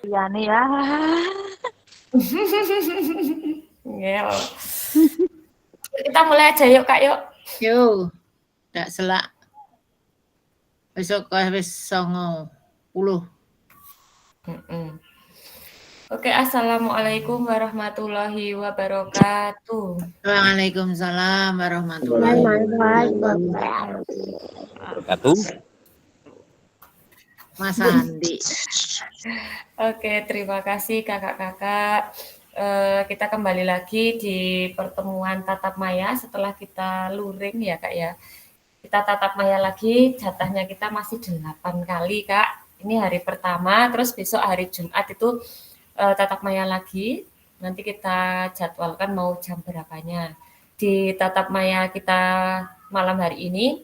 Iya nih ya. Ya. Kita mulai aja yuk Kak, yuk. Yo, ndak selak. Besok wis 90. Oke, assalamualaikum warahmatullahi wabarakatuh. Waalaikumsalam warahmatullahi wabarakatuh. Mas Andi. Oke, terima kasih kakak-kakak. Kita kembali lagi di pertemuan tatap maya setelah kita luring ya Kak ya. Kita tatap maya lagi, jatahnya kita masih 8 kali Kak. Ini hari pertama, terus besok hari Jumat itu tatap maya lagi. Nanti kita jadwalkan mau jam berapanya. Di tatap maya kita malam hari ini,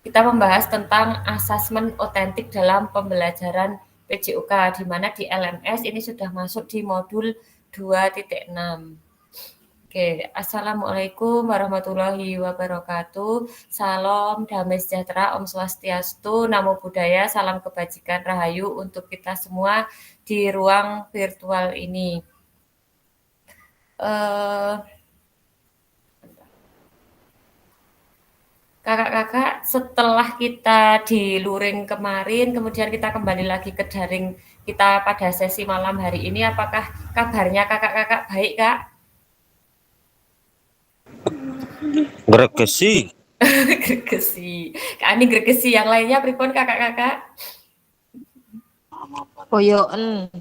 kita membahas tentang asesmen otentik dalam pembelajaran PJOK, di mana di LMS ini sudah masuk di modul 2.6. Oke, assalamualaikum warahmatullahi wabarakatuh. Salam damai sejahtera, Om Swastiastu, Namo Buddhaya, salam kebajikan rahayu untuk kita semua di ruang virtual ini. Kakak-kakak, setelah kita di luring kemarin, kemudian kita kembali lagi ke daring kita pada sesi malam hari ini, apakah kabarnya kakak-kakak baik, Kak? Gregesi. Gregesi. Kak Ani gregesi, yang lainnya pripun kakak-kakak? Boyoen.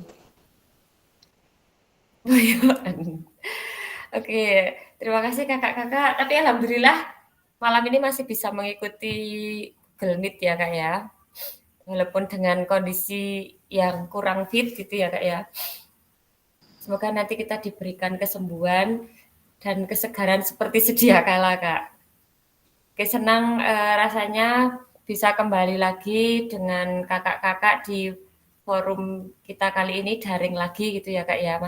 Oke, terima kasih kakak-kakak. Tapi alhamdulillah malam ini masih bisa mengikuti Google Meet ya Kak ya. Walaupun dengan kondisi yang kurang fit gitu ya Kak ya. Semoga nanti kita diberikan kesembuhan dan kesegaran seperti sedia kala Kak. Oke, senang rasanya bisa kembali lagi dengan kakak-kakak di forum kita kali ini daring lagi gitu ya Kak ya.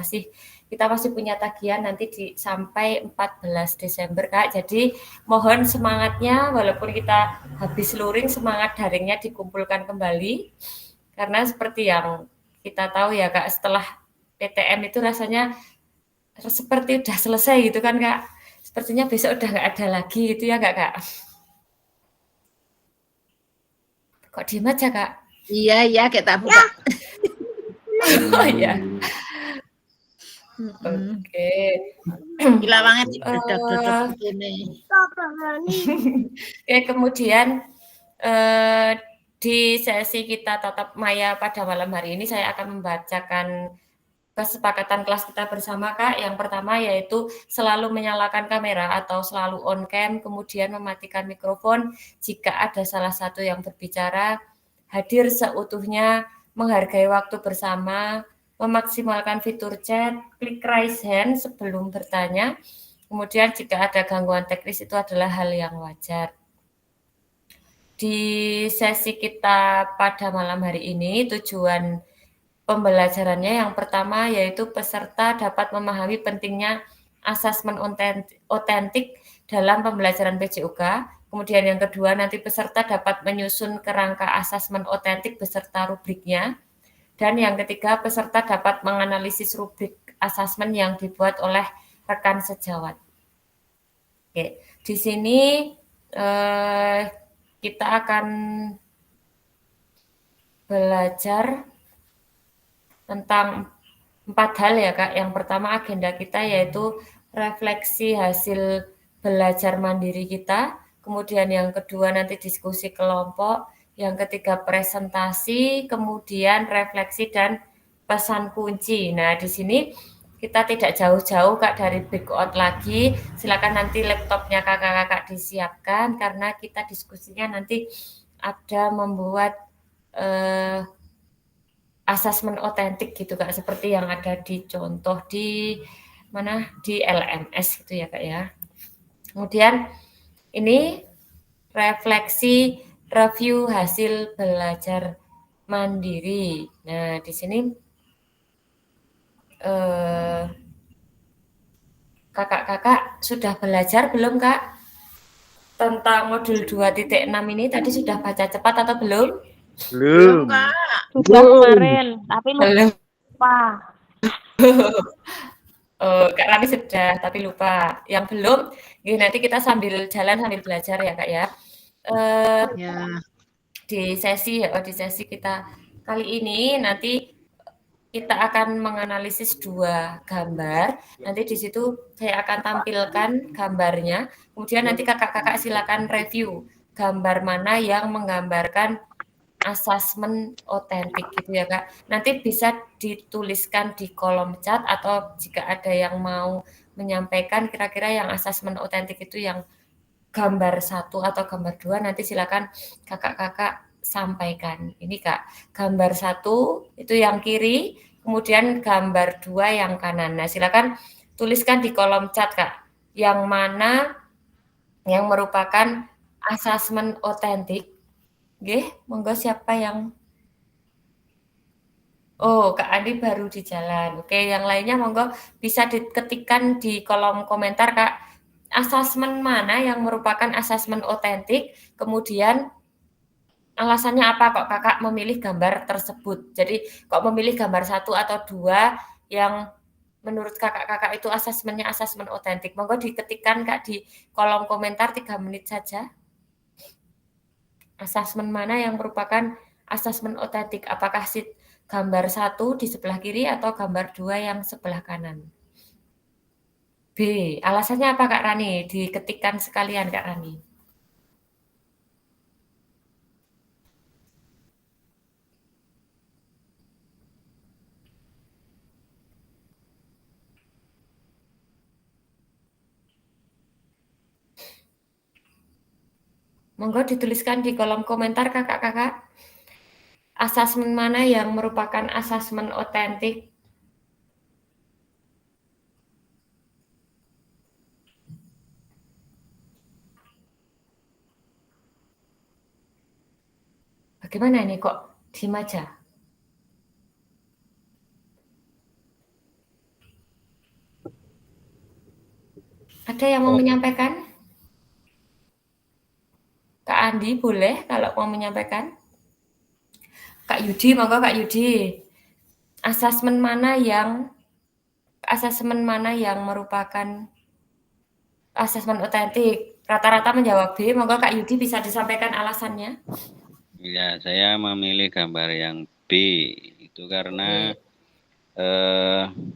Kita masih punya tagihan nanti sampai 14 Desember Kak. Jadi mohon semangatnya, walaupun kita habis luring, semangat daringnya dikumpulkan kembali. Karena seperti yang kita tahu ya Kak, setelah PTM itu rasanya seperti udah selesai gitu kan Kak. Sepertinya besok udah nggak ada lagi gitu ya Kak. Kok diem aja Kak? Iya, kita buka. Oh iya. Oke. Gila banget dodok ini. Oke, kemudian di sesi kita tatap maya pada malam hari ini saya akan membacakan kesepakatan kelas kita bersama Kak. Yang pertama yaitu selalu menyalakan kamera atau selalu on cam, kemudian mematikan mikrofon jika ada salah satu yang berbicara, hadir seutuhnya, menghargai waktu bersama, memaksimalkan fitur chat, klik raise hand sebelum bertanya. Kemudian jika ada gangguan teknis itu adalah hal yang wajar. Di sesi kita pada malam hari ini tujuan pembelajarannya yang pertama yaitu peserta dapat memahami pentingnya asesmen otentik dalam pembelajaran PJOK. Kemudian yang kedua nanti peserta dapat menyusun kerangka asesmen otentik beserta rubriknya. Dan yang ketiga, peserta dapat menganalisis rubrik asesmen yang dibuat oleh rekan sejawat. Oke, di sini kita akan belajar tentang 4 hal ya Kak. Yang pertama agenda kita yaitu refleksi hasil belajar mandiri kita. Kemudian yang kedua nanti diskusi kelompok. Yang ketiga presentasi, kemudian refleksi dan pesan kunci. Nah, di sini kita tidak jauh-jauh Kak dari breakout lagi. Silakan nanti laptopnya kakak-kakak disiapkan karena kita diskusinya nanti ada membuat asesmen otentik gitu Kak, seperti yang ada di contoh di LMS gitu ya Kak ya. Kemudian ini refleksi review hasil belajar mandiri. Nah, di sini kakak-kakak sudah belajar belum Kak? Tentang modul 2.6 ini tadi sudah baca cepat atau belum? Belum, Kak. Sudah kemarin, tapi lupa. Oh, Kak Rani sudah, tapi lupa. Yang belum, nanti kita sambil jalan sambil belajar ya Kak ya. Ya. Di sesi kita kali ini nanti kita akan menganalisis 2 gambar. Nanti di situ saya akan tampilkan gambarnya. Kemudian nanti kakak-kakak silakan review gambar mana yang menggambarkan asesmen otentik gitu ya Kak. Nanti bisa dituliskan di kolom chat atau jika ada yang mau menyampaikan kira-kira yang asesmen otentik itu yang gambar 1 atau gambar 2 nanti silakan kakak-kakak sampaikan. Ini Kak, gambar 1 itu yang kiri, kemudian gambar 2 yang kanan. Nah, silakan tuliskan di kolom chat Kak, yang mana yang merupakan asesmen otentik. Nggih, monggo siapa yang Oh, Kak Andi baru di jalan. Oke, yang lainnya monggo bisa diketikkan di kolom komentar Kak, asesmen mana yang merupakan asesmen otentik, kemudian alasannya apa kok Kakak memilih gambar tersebut. Jadi kok memilih gambar 1 atau 2 yang menurut kakak-kakak itu asesmennya asesmen otentik. Monggo diketikkan Kak di kolom komentar 3 menit saja. Asesmen mana yang merupakan asesmen otentik? Apakah gambar 1 di sebelah kiri atau gambar 2 yang sebelah kanan? B. Alasannya apa Kak Rani? Diketikkan sekalian Kak Rani. Monggo dituliskan di kolom komentar kakak-kakak. Asesmen mana yang merupakan asesmen otentik? Bagaimana ini kok diem aja? Ada yang mau menyampaikan? Kak Andi boleh kalau mau menyampaikan? Kak Yudi, monggo Kak Yudi. Asesmen mana yang merupakan asesmen otentik? Rata-rata menjawab B. Monggo Kak Yudi bisa disampaikan alasannya. Ya, saya memilih gambar yang B itu karena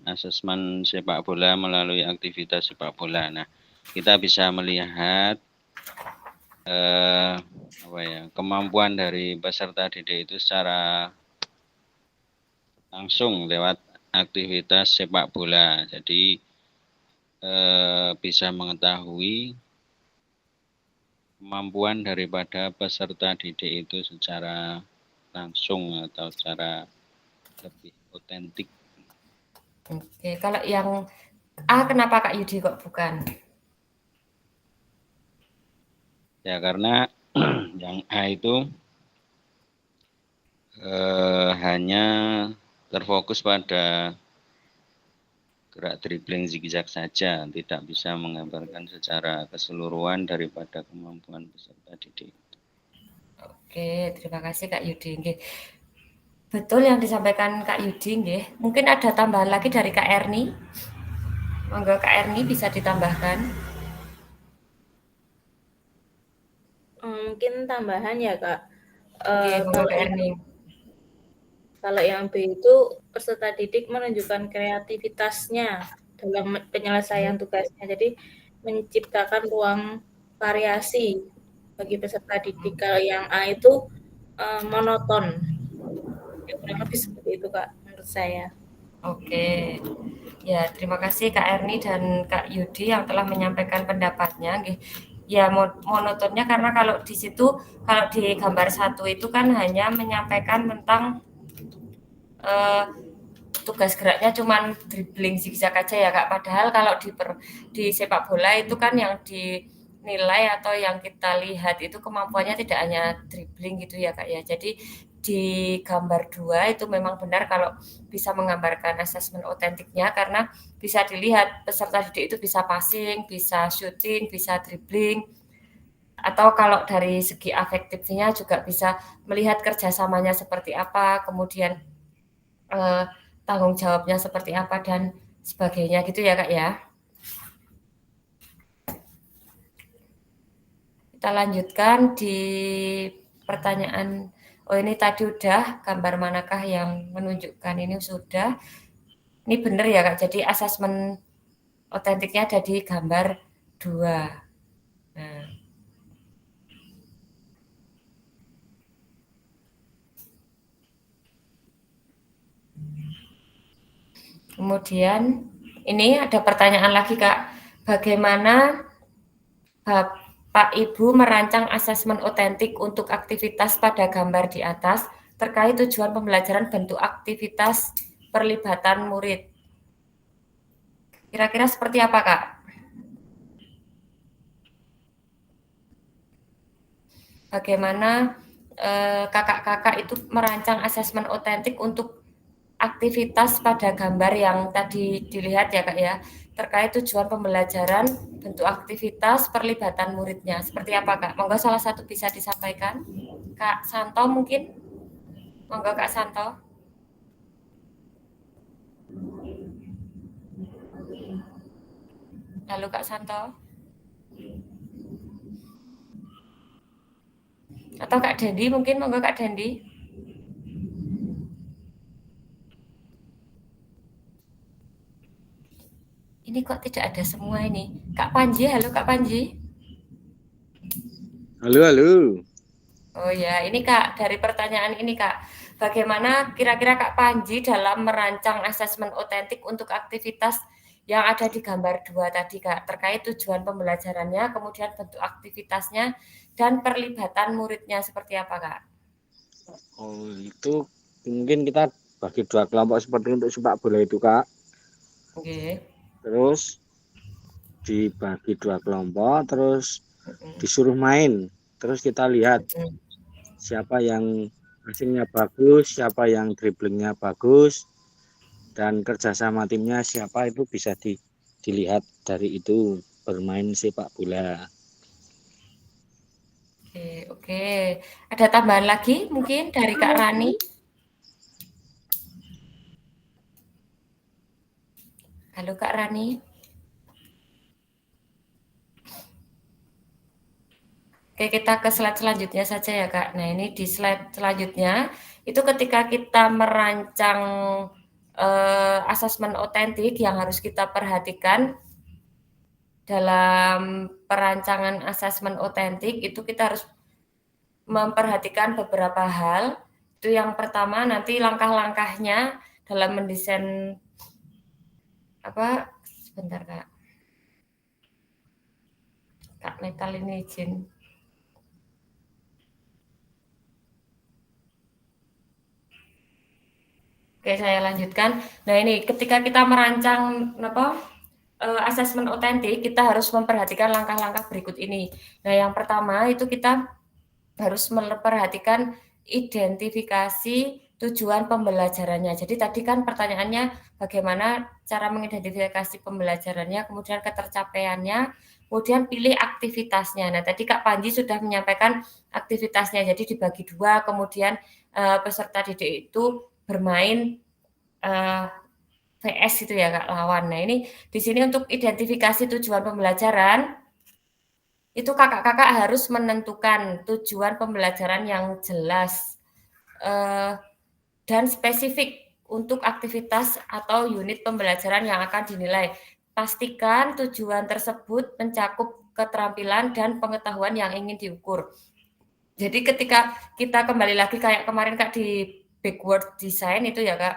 asesmen sepak bola melalui aktivitas sepak bola. Nah, kita bisa melihat kemampuan dari peserta didik itu secara langsung lewat aktivitas sepak bola. Jadi bisa mengetahui kemampuan daripada peserta didik itu secara langsung atau secara lebih otentik. Oke, kalau yang A kenapa Kak Yudi kok bukan? Ya karena yang A itu hanya terfokus pada gerak dribbling zigzag saja, tidak bisa menggambarkan secara keseluruhan daripada kemampuan peserta didik. Oke, terima kasih Kak Yudi. Nggih. Betul yang disampaikan Kak Yudi, nggih. Mungkin ada tambahan lagi dari Kak Erni. Monggo Kak Erni bisa ditambahkan. Mungkin tambahan ya Kak. Kalau yang B itu peserta didik menunjukkan kreativitasnya dalam penyelesaian tugasnya. Jadi menciptakan ruang variasi bagi peserta didik. Kalau yang A itu monoton. Ya, kurang lebih seperti itu Kak menurut saya. Oke. Ya, terima kasih Kak Erni dan Kak Yudi yang telah menyampaikan pendapatnya. Ya, monotonnya karena kalau di situ, kalau di gambar 1 itu kan hanya menyampaikan tentang tugas geraknya cuman dribbling zigzag aja ya Kak. Padahal kalau di sepak bola itu kan yang dinilai atau yang kita lihat itu kemampuannya tidak hanya dribbling gitu ya Kak ya. Jadi di gambar 2 itu memang benar kalau bisa menggambarkan asesmen otentiknya karena bisa dilihat peserta didik itu bisa passing, bisa shooting, bisa dribbling. Atau kalau dari segi afektifnya juga bisa melihat kerjasamanya seperti apa, kemudian tanggung jawabnya seperti apa dan sebagainya gitu ya Kak ya. Kita lanjutkan di pertanyaan, oh ini tadi udah, gambar manakah yang menunjukkan ini sudah. Ini benar ya Kak, jadi asesmen otentiknya ada di gambar 2. Nah. Kemudian ini ada pertanyaan lagi Kak, bagaimana Bapak Ibu merancang asesmen otentik untuk aktivitas pada gambar di atas terkait tujuan pembelajaran bentuk aktivitas perlibatan murid. Kira-kira seperti apa Kak? Bagaimana kakak-kakak itu merancang asesmen otentik untuk aktivitas pada gambar yang tadi dilihat ya Kak ya, terkait tujuan pembelajaran, bentuk aktivitas, perlibatan muridnya. Seperti apa Kak? Monggo salah satu bisa disampaikan. Kak Santo mungkin? Monggo Kak Santo. Halo Kak Santo. Atau Kak Dendi mungkin, monggo Kak Dendi. Ini kok tidak ada semua ini. Kak Panji, halo Kak Panji. Halo, halo. Oh ya, ini Kak, dari pertanyaan ini Kak, bagaimana kira-kira Kak Panji dalam merancang asesmen otentik untuk aktivitas yang ada di gambar 2 tadi Kak, terkait tujuan pembelajarannya, kemudian bentuk aktivitasnya, dan perlibatan muridnya seperti apa Kak? Oh, itu mungkin kita bagi 2 kelompok seperti untuk sepak bola itu Kak. Oke. Terus dibagi 2 kelompok, terus disuruh main. Terus kita lihat siapa yang passingnya bagus, siapa yang dribblingnya bagus, dan kerjasama timnya siapa itu bisa dilihat dari itu bermain sepak bola. Oke. Ada tambahan lagi mungkin dari Kak Rani? Halo Kak Rani. Oke, kita ke slide selanjutnya saja ya Kak. Nah ini di slide selanjutnya, itu ketika kita merancang asesmen otentik yang harus kita perhatikan dalam perancangan asesmen otentik, itu kita harus memperhatikan beberapa hal. Itu yang pertama nanti langkah-langkahnya dalam mendesain apa? Sebentar Kak. Kak Metal ini izin. Oke, saya lanjutkan. Nah, ini ketika kita merancang asesmen otentik, kita harus memperhatikan langkah-langkah berikut ini. Nah, yang pertama itu kita harus memperhatikan identifikasi tujuan pembelajarannya. Jadi tadi kan pertanyaannya bagaimana cara mengidentifikasi pembelajarannya, kemudian ketercapaiannya, kemudian pilih aktivitasnya. Nah, tadi Kak Panji sudah menyampaikan aktivitasnya. Jadi dibagi 2, kemudian peserta didik itu bermain VS itu ya Kak, lawan. Nah, ini di sini untuk identifikasi tujuan pembelajaran, itu kakak-kakak harus menentukan tujuan pembelajaran yang jelas dan spesifik untuk aktivitas atau unit pembelajaran yang akan dinilai. Pastikan tujuan tersebut mencakup keterampilan dan pengetahuan yang ingin diukur. Jadi ketika kita kembali lagi kayak kemarin Kak di backward design itu ya Kak,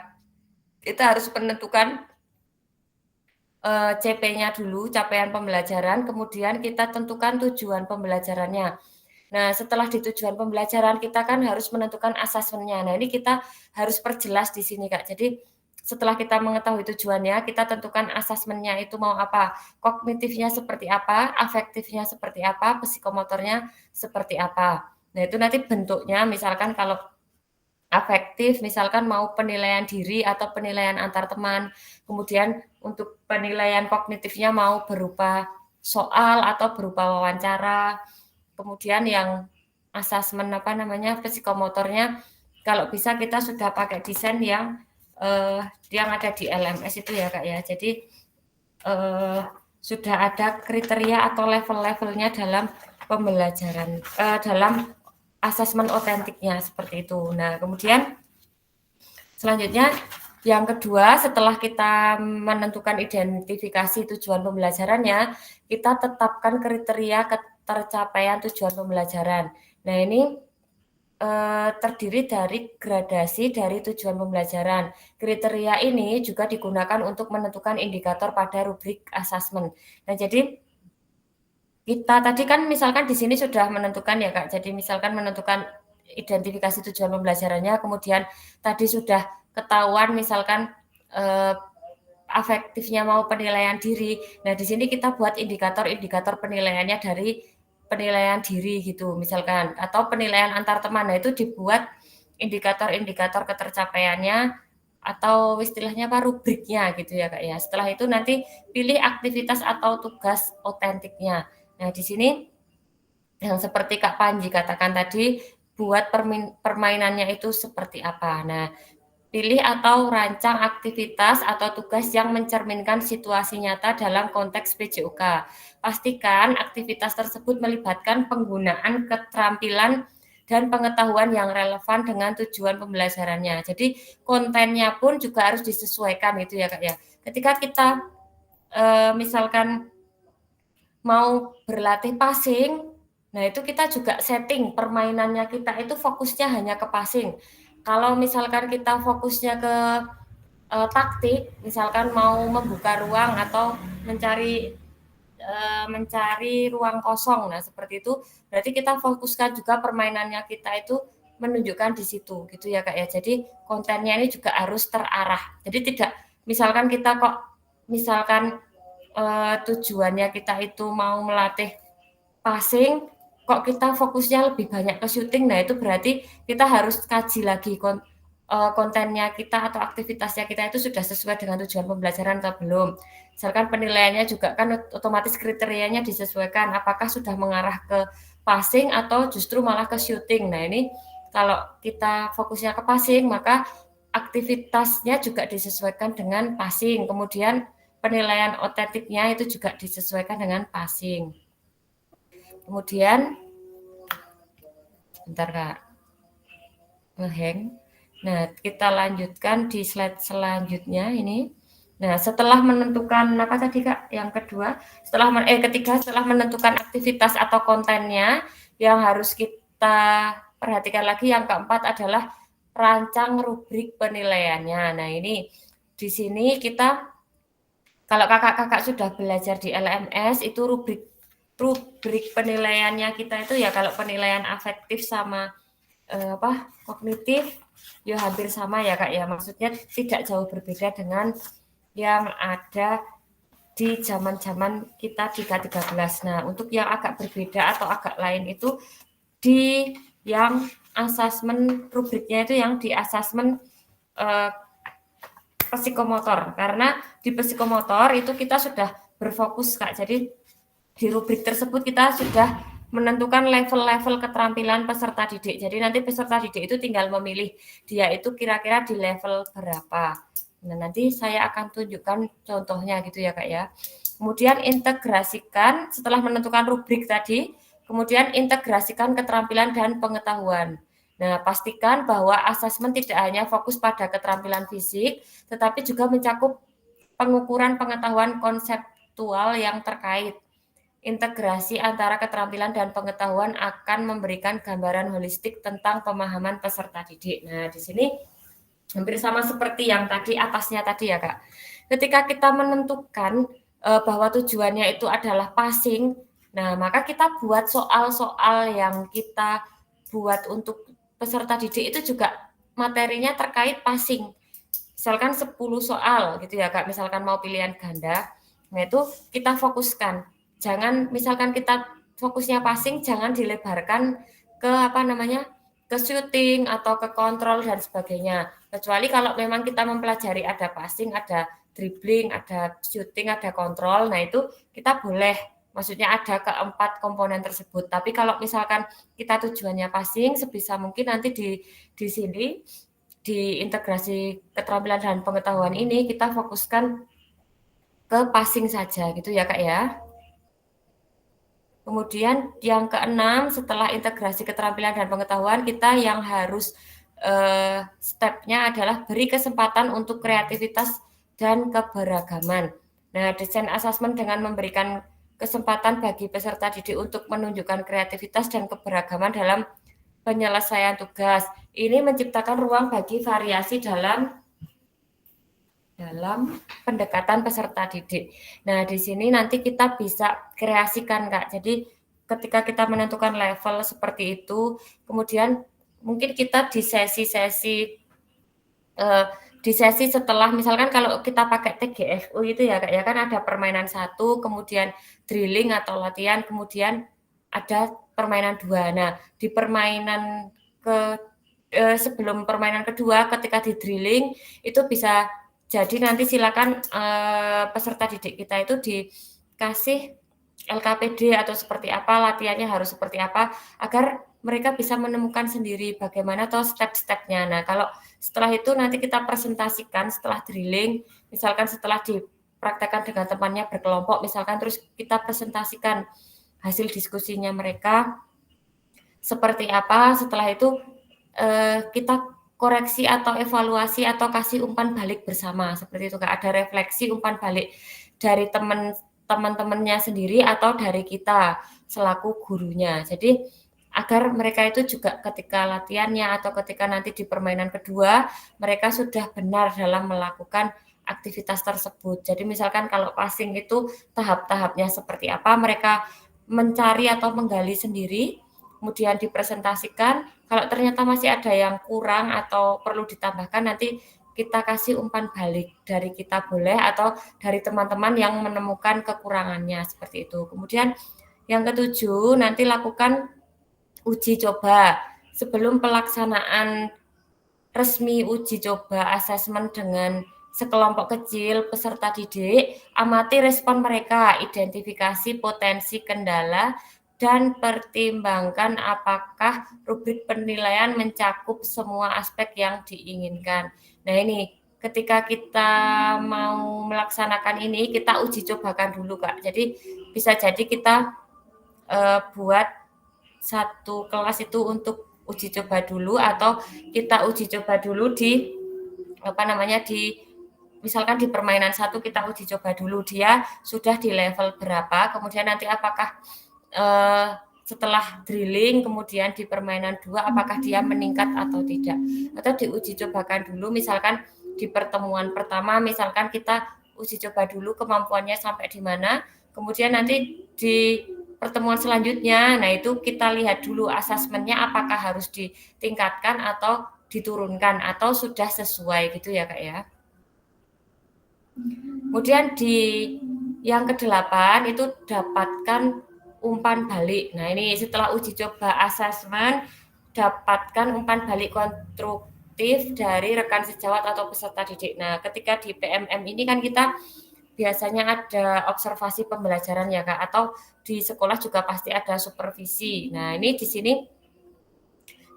kita harus menentukan CP-nya dulu, capaian pembelajaran, kemudian kita tentukan tujuan pembelajarannya. Nah, setelah di tujuan pembelajaran, kita kan harus menentukan asesmennya. Nah, ini kita harus perjelas di sini, Kak. Jadi, setelah kita mengetahui tujuannya, kita tentukan asesmennya itu mau apa, kognitifnya seperti apa, afektifnya seperti apa, psikomotornya seperti apa. Nah, itu nanti bentuknya, misalkan kalau afektif, misalkan mau penilaian diri atau penilaian antar teman. Kemudian untuk penilaian kognitifnya mau berupa soal atau berupa wawancara. kemudian yang asesmen psikomotornya, kalau bisa kita sudah pakai desain yang ada di LMS itu ya Kak ya. Jadi sudah ada kriteria atau level-levelnya dalam pembelajaran, dalam asesmen otentiknya seperti itu. Nah, kemudian selanjutnya yang kedua, setelah kita menentukan identifikasi tujuan pembelajarannya, kita tetapkan kriteria ketercapaian tujuan pembelajaran. Nah, ini terdiri dari gradasi dari tujuan pembelajaran. Kriteria ini juga digunakan untuk menentukan indikator pada rubrik asesmen. Nah, jadi kita tadi kan misalkan di sini sudah menentukan ya Kak, jadi misalkan menentukan identifikasi tujuan pembelajarannya, kemudian tadi sudah ketahuan misalkan afektifnya mau penilaian diri. Nah, di sini kita buat indikator-indikator penilaiannya dari penilaian diri gitu misalkan, atau penilaian antar teman. Nah, itu dibuat indikator-indikator ketercapaiannya atau istilahnya rubriknya gitu ya Kak ya. Setelah itu nanti pilih aktivitas atau tugas otentiknya. Nah, di sini yang seperti Kak Panji katakan tadi, buat permainannya itu seperti apa. Nah, pilih atau rancang aktivitas atau tugas yang mencerminkan situasi nyata dalam konteks PJOK. Pastikan aktivitas tersebut melibatkan penggunaan keterampilan dan pengetahuan yang relevan dengan tujuan pembelajarannya. Jadi kontennya pun juga harus disesuaikan gitu ya Kak ya. Ketika kita misalkan mau berlatih passing, nah itu kita juga setting permainannya kita itu fokusnya hanya ke passing. Kalau misalkan kita fokusnya ke taktik, misalkan mau membuka ruang atau mencari ruang kosong, nah seperti itu, berarti kita fokuskan juga permainannya kita itu menunjukkan di situ, gitu ya Kak ya. Jadi kontennya ini juga harus terarah. Jadi tidak, misalkan kita misalkan tujuannya kita itu mau melatih passing, kok kita fokusnya lebih banyak ke shooting, nah itu berarti kita harus kaji lagi kontennya kita atau aktivitasnya kita itu sudah sesuai dengan tujuan pembelajaran atau belum. Misalkan penilaiannya juga kan otomatis kriterianya disesuaikan, apakah sudah mengarah ke passing atau justru malah ke shooting. Nah ini kalau kita fokusnya ke passing, maka aktivitasnya juga disesuaikan dengan passing. Kemudian penilaian otentiknya itu juga disesuaikan dengan passing. Kemudian, bentar Kak, ngehang. Nah, kita lanjutkan di slide selanjutnya ini. Nah, setelah menentukan apa tadi Kak? Yang kedua, ketiga setelah menentukan aktivitas atau kontennya, yang harus kita perhatikan lagi yang keempat adalah rancang rubrik penilaiannya. Nah, ini di sini kita, kalau kakak-kakak sudah belajar di LMS, itu rubrik penilaiannya kita itu ya, kalau penilaian afektif sama kognitif ya hampir sama ya Kak ya, maksudnya tidak jauh berbeda dengan yang ada di zaman-zaman kita di K13. Nah, untuk yang agak berbeda atau agak lain itu di yang asesmen rubriknya itu yang di asesmen psikomotor, karena di psikomotor itu kita sudah berfokus Kak, jadi di rubrik tersebut kita sudah menentukan level-level keterampilan peserta didik. Jadi nanti peserta didik itu tinggal memilih dia itu kira-kira di level berapa. Nah, nanti saya akan tunjukkan contohnya gitu ya Kak ya. Kemudian integrasikan, setelah menentukan rubrik tadi, kemudian integrasikan keterampilan dan pengetahuan. Nah, pastikan bahwa asesmen tidak hanya fokus pada keterampilan fisik, tetapi juga mencakup pengukuran pengetahuan konseptual yang terkait. Integrasi antara keterampilan dan pengetahuan akan memberikan gambaran holistik tentang pemahaman peserta didik. Nah, di sini hampir sama seperti yang tadi atasnya tadi ya Kak. Ketika kita menentukan bahwa tujuannya itu adalah passing, nah maka kita buat soal-soal yang kita buat untuk peserta didik itu juga materinya terkait passing. Misalkan 10 soal gitu ya Kak, misalkan mau pilihan ganda, nah itu kita fokuskan. Jangan misalkan kita fokusnya passing, jangan dilebarkan ke ke shooting atau ke kontrol dan sebagainya. Kecuali kalau memang kita mempelajari ada passing, ada dribbling, ada shooting, ada kontrol, nah itu kita boleh Maksudnya ada keempat komponen tersebut. Tapi kalau misalkan kita tujuannya passing, sebisa mungkin nanti di sini, di integrasi keterampilan dan pengetahuan ini, kita fokuskan ke passing saja gitu ya Kak ya. Kemudian yang keenam, setelah integrasi keterampilan dan pengetahuan, kita yang harus step-nya adalah beri kesempatan untuk kreativitas dan keberagaman. Nah, desain asesmen dengan memberikan kesempatan bagi peserta didik untuk menunjukkan kreativitas dan keberagaman dalam penyelesaian tugas. Ini menciptakan ruang bagi variasi dalam pendekatan peserta didik. Nah, di sini nanti kita bisa kreasikan, Kak. Jadi, ketika kita menentukan level seperti itu, kemudian mungkin kita di sesi setelah, misalkan kalau kita pakai TGFU itu ya, Kak, ya kan ada permainan 1, kemudian drilling atau latihan, kemudian ada permainan 2. Nah, di permainan sebelum permainan kedua, ketika di drilling, itu bisa jadi nanti silakan peserta didik kita itu dikasih LKPD atau seperti apa, latihannya harus seperti apa, agar mereka bisa menemukan sendiri bagaimana atau step-stepnya. Nah, kalau setelah itu nanti kita presentasikan setelah drilling, misalkan setelah dipraktekkan dengan temannya berkelompok, misalkan terus kita presentasikan hasil diskusinya mereka seperti apa, setelah itu kita koreksi atau evaluasi atau kasih umpan balik bersama, seperti itu Kak. Ada refleksi umpan balik dari teman-temannya sendiri atau dari kita selaku gurunya. Jadi agar mereka itu juga ketika latihannya atau ketika nanti di permainan kedua, mereka sudah benar dalam melakukan aktivitas tersebut. Jadi misalkan kalau passing itu tahap-tahapnya seperti apa, mereka mencari atau menggali sendiri, kemudian dipresentasikan. Kalau ternyata masih ada yang kurang atau perlu ditambahkan, nanti kita kasih umpan balik dari kita boleh atau dari teman-teman yang menemukan kekurangannya, seperti itu. Kemudian yang ketujuh, nanti lakukan uji coba. Sebelum pelaksanaan resmi uji coba asesmen dengan sekelompok kecil peserta didik, amati respon mereka, identifikasi potensi kendala, dan pertimbangkan apakah rubrik penilaian mencakup semua aspek yang diinginkan. Nah ini, ketika kita mau melaksanakan ini, kita uji cobakan dulu Kak. Jadi bisa jadi kita buat satu kelas itu untuk uji coba dulu, atau kita uji coba dulu di misalkan di permainan 1 kita uji coba dulu dia sudah di level berapa, kemudian nanti apakah setelah drilling kemudian di permainan 2 apakah dia meningkat atau tidak, atau diuji cobakan dulu. Misalkan di pertemuan pertama misalkan kita uji coba dulu kemampuannya sampai di mana, kemudian nanti di pertemuan selanjutnya, nah itu kita lihat dulu asesmennya apakah harus ditingkatkan atau diturunkan atau sudah sesuai gitu ya Kak ya. Kemudian di yang ke-8 itu dapatkan umpan balik. Nah ini setelah uji coba asesmen, dapatkan umpan balik konstruktif dari rekan sejawat atau peserta didik. Nah ketika di PMM ini kan kita biasanya ada observasi pembelajaran ya Kak, atau di sekolah juga pasti ada supervisi. Nah ini di sini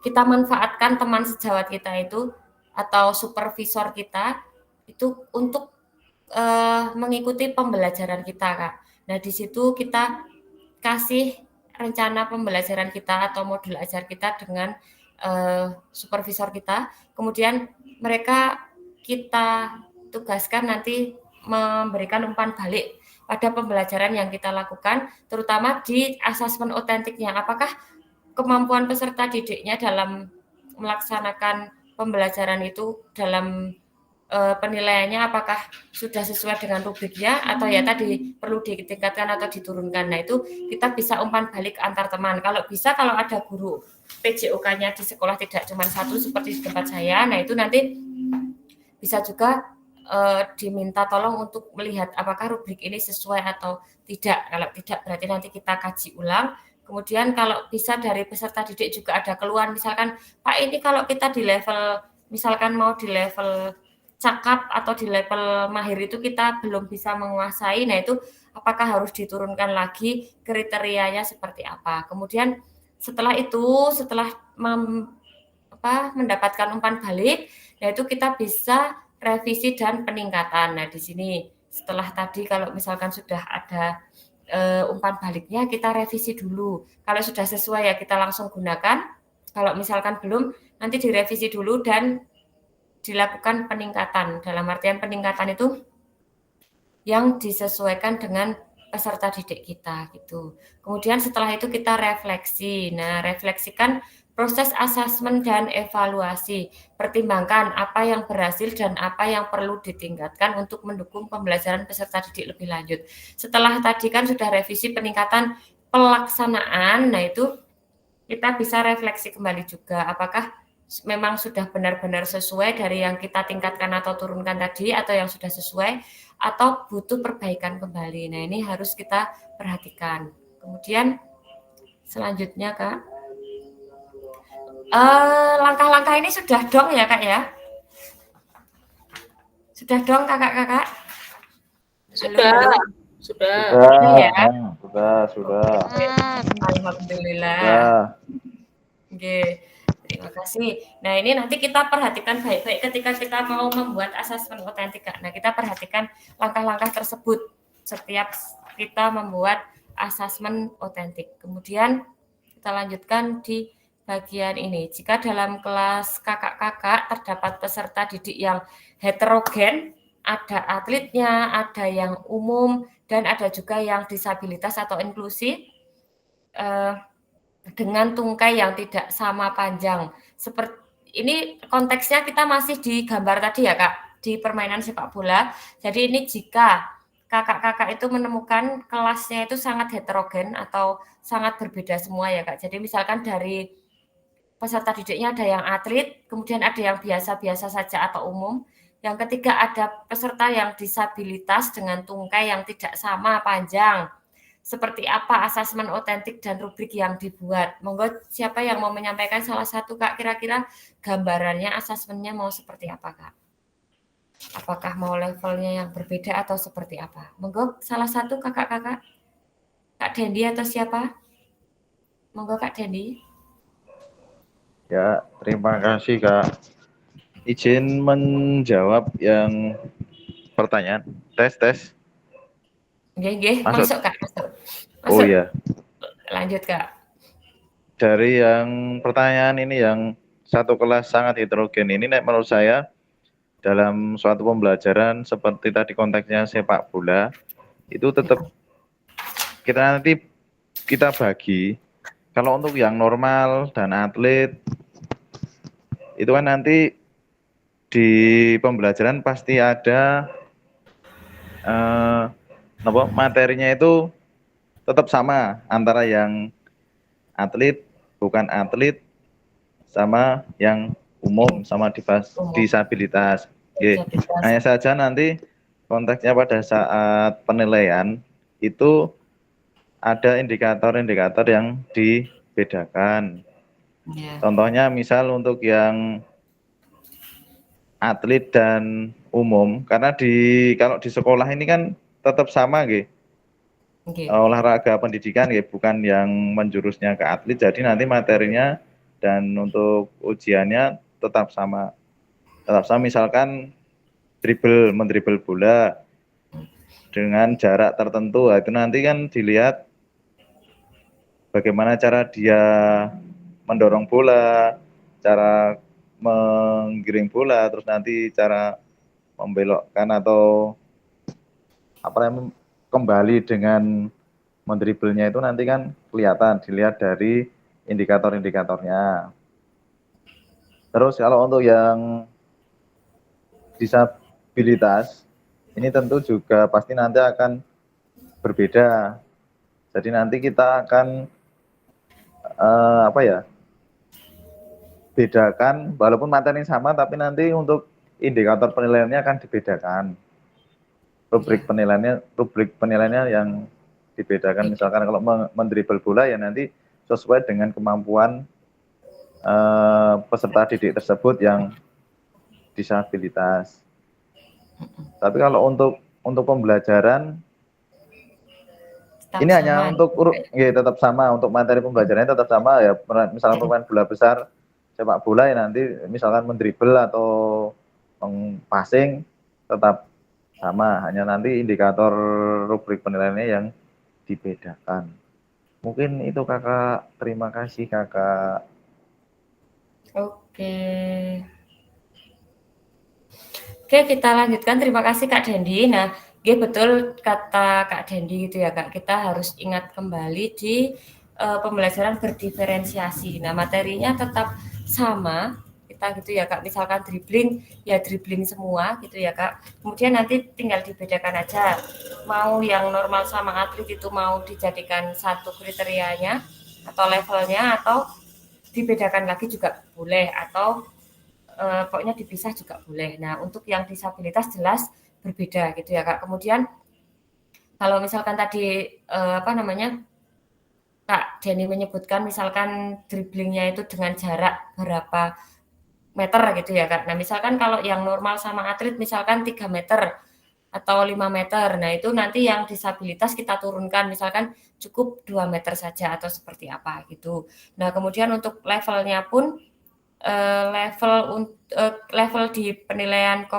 kita manfaatkan teman sejawat kita itu atau supervisor kita itu untuk mengikuti pembelajaran kita Kak. Nah di situ kita kasih rencana pembelajaran kita atau modul ajar kita dengan supervisor kita. Kemudian mereka kita tugaskan nanti memberikan umpan balik pada pembelajaran yang kita lakukan, terutama di asesmen otentiknya. Apakah kemampuan peserta didiknya dalam melaksanakan pembelajaran itu dalam penilaiannya apakah sudah sesuai dengan rubriknya atau ya tadi perlu ditingkatkan atau diturunkan. Nah itu kita bisa umpan balik antar teman. Kalau bisa, kalau ada guru PJOK-nya di sekolah tidak cuma 1 seperti di tempat saya, nah itu nanti bisa juga diminta tolong untuk melihat apakah rubrik ini sesuai atau tidak. Kalau tidak berarti nanti kita kaji ulang. Kemudian kalau bisa dari peserta didik juga ada keluhan, misalkan Pak ini kalau kita di level, misalkan mau di level cakap atau di level mahir itu kita belum bisa menguasai, nah itu apakah harus diturunkan lagi kriterianya seperti apa. Kemudian setelah itu, setelah mendapatkan umpan balik, nah itu kita bisa revisi dan peningkatan. Nah di sini setelah tadi kalau misalkan sudah ada umpan baliknya, kita revisi dulu. Kalau sudah sesuai ya kita langsung gunakan. Kalau misalkan belum, nanti direvisi dulu dan dilakukan peningkatan. Dalam artian peningkatan itu yang disesuaikan dengan peserta didik kita gitu. Kemudian setelah itu kita refleksi. Nah, refleksikan proses asesmen dan evaluasi. Pertimbangkan apa yang berhasil dan apa yang perlu ditingkatkan untuk mendukung pembelajaran peserta didik lebih lanjut. Setelah tadi kan sudah revisi peningkatan pelaksanaan, nah itu kita bisa refleksi kembali juga apakah memang sudah benar-benar sesuai dari yang kita tingkatkan atau turunkan tadi atau yang sudah sesuai atau butuh perbaikan kembali. Nah, ini harus kita perhatikan. Kemudian selanjutnya, Kak. Langkah-langkah ini sudah dong ya, Kak ya? Sudah dong, Kakak-kakak? Sudah. Halo. Sudah. Ya. Sudah. Alhamdulillah. Oke. Terima kasih. Nah, ini nanti kita perhatikan baik-baik ketika kita mau membuat asesmen otentik, Kak. Nah, kita perhatikan langkah-langkah tersebut setiap kita membuat asesmen otentik. Kemudian kita lanjutkan di bagian ini. Jika dalam kelas kakak-kakak terdapat peserta didik yang heterogen, ada atletnya, ada yang umum, dan ada juga yang disabilitas atau inklusi, dengan tungkai yang tidak sama panjang. Seperti ini konteksnya kita masih di gambar tadi ya, Kak, di permainan sepak bola. Jadi ini jika kakak-kakak itu menemukan kelasnya itu sangat heterogen atau sangat berbeda semua ya, Kak. Jadi misalkan dari peserta didiknya ada yang atlet, kemudian ada yang biasa-biasa saja atau umum. Yang ketiga ada peserta yang disabilitas dengan tungkai yang tidak sama panjang. Seperti apa asesmen otentik dan rubrik yang dibuat? Monggo siapa yang mau menyampaikan salah satu, Kak, kira-kira gambarannya asesmennya mau seperti apa, Kak? Apakah mau levelnya yang berbeda atau seperti apa? Monggo salah satu kakak-kakak. Kak Dendi atau siapa? Monggo Kak Dendi. Ya, terima kasih Kak. Izin menjawab yang pertanyaan. Tes. Nggih, masuk Kak, masuk. Oh iya. Lanjut Kak. Dari yang pertanyaan ini yang satu kelas sangat heterogen ini menurut saya dalam suatu pembelajaran seperti tadi konteksnya sepak bola itu tetap kita bagi. Kalau untuk yang normal dan atlet itu kan nanti di pembelajaran pasti ada materinya itu tetap sama antara yang atlet, bukan atlet, sama yang umum, sama disabilitas. Hanya saja nanti konteksnya pada saat penilaian itu ada indikator-indikator yang dibedakan. Contohnya misal untuk yang atlet dan umum, karena kalau di sekolah ini kan tetap sama gitu. Olahraga pendidikan gitu, bukan yang menjurusnya ke atlet, jadi nanti materinya dan untuk ujiannya tetap sama. Misalkan mendribel bola dengan jarak tertentu, itu nanti kan dilihat bagaimana cara dia mendorong bola, cara menggiring bola, terus nanti cara membelokkan atau kembali dengan mendribelnya itu nanti kan kelihatan, dilihat dari indikator-indikatornya. Terus kalau untuk yang disabilitas, ini tentu juga pasti nanti akan berbeda. Jadi nanti kita akan bedakan, walaupun materi sama, tapi nanti untuk indikator penilaiannya akan dibedakan. Rubrik penilaiannya yang dibedakan. Misalkan kalau mendribel bola ya nanti sesuai dengan kemampuan peserta didik tersebut yang disabilitas. Tapi kalau untuk pembelajaran Tetap ini sama, hanya untuk tetap sama, untuk materi pembelajarannya tetap sama ya. Misalkan pemain bola besar sepak bola ya nanti misalkan mendribel atau passing tetap sama, hanya nanti indikator rubrik penilaiannya yang dibedakan. Mungkin itu Kakak. Terima kasih Kakak. Oke. Oke, kita lanjutkan. Terima kasih Kak Dendi. Nah, betul kata Kak Dendi gitu ya Kak. Kita harus ingat kembali di pembelajaran berdiferensiasi. Nah, materinya tetap sama kita gitu ya Kak. Misalkan dribbling, ya dribbling semua gitu ya Kak. Kemudian nanti tinggal dibedakan aja. Mau yang normal sama atlet itu mau dijadikan satu kriterianya atau levelnya, atau dibedakan lagi juga boleh, atau pokoknya dipisah juga boleh. Nah, untuk yang disabilitas jelas berbeda gitu ya Kak. Kemudian kalau misalkan tadi Kak Denny menyebutkan misalkan dribblingnya itu dengan jarak berapa meter gitu ya Kak. Nah, misalkan kalau yang normal sama atlet misalkan 3 meter atau 5 meter. Nah, itu nanti yang disabilitas kita turunkan misalkan cukup 2 meter saja atau seperti apa gitu. Nah, kemudian untuk levelnya pun level di penilaian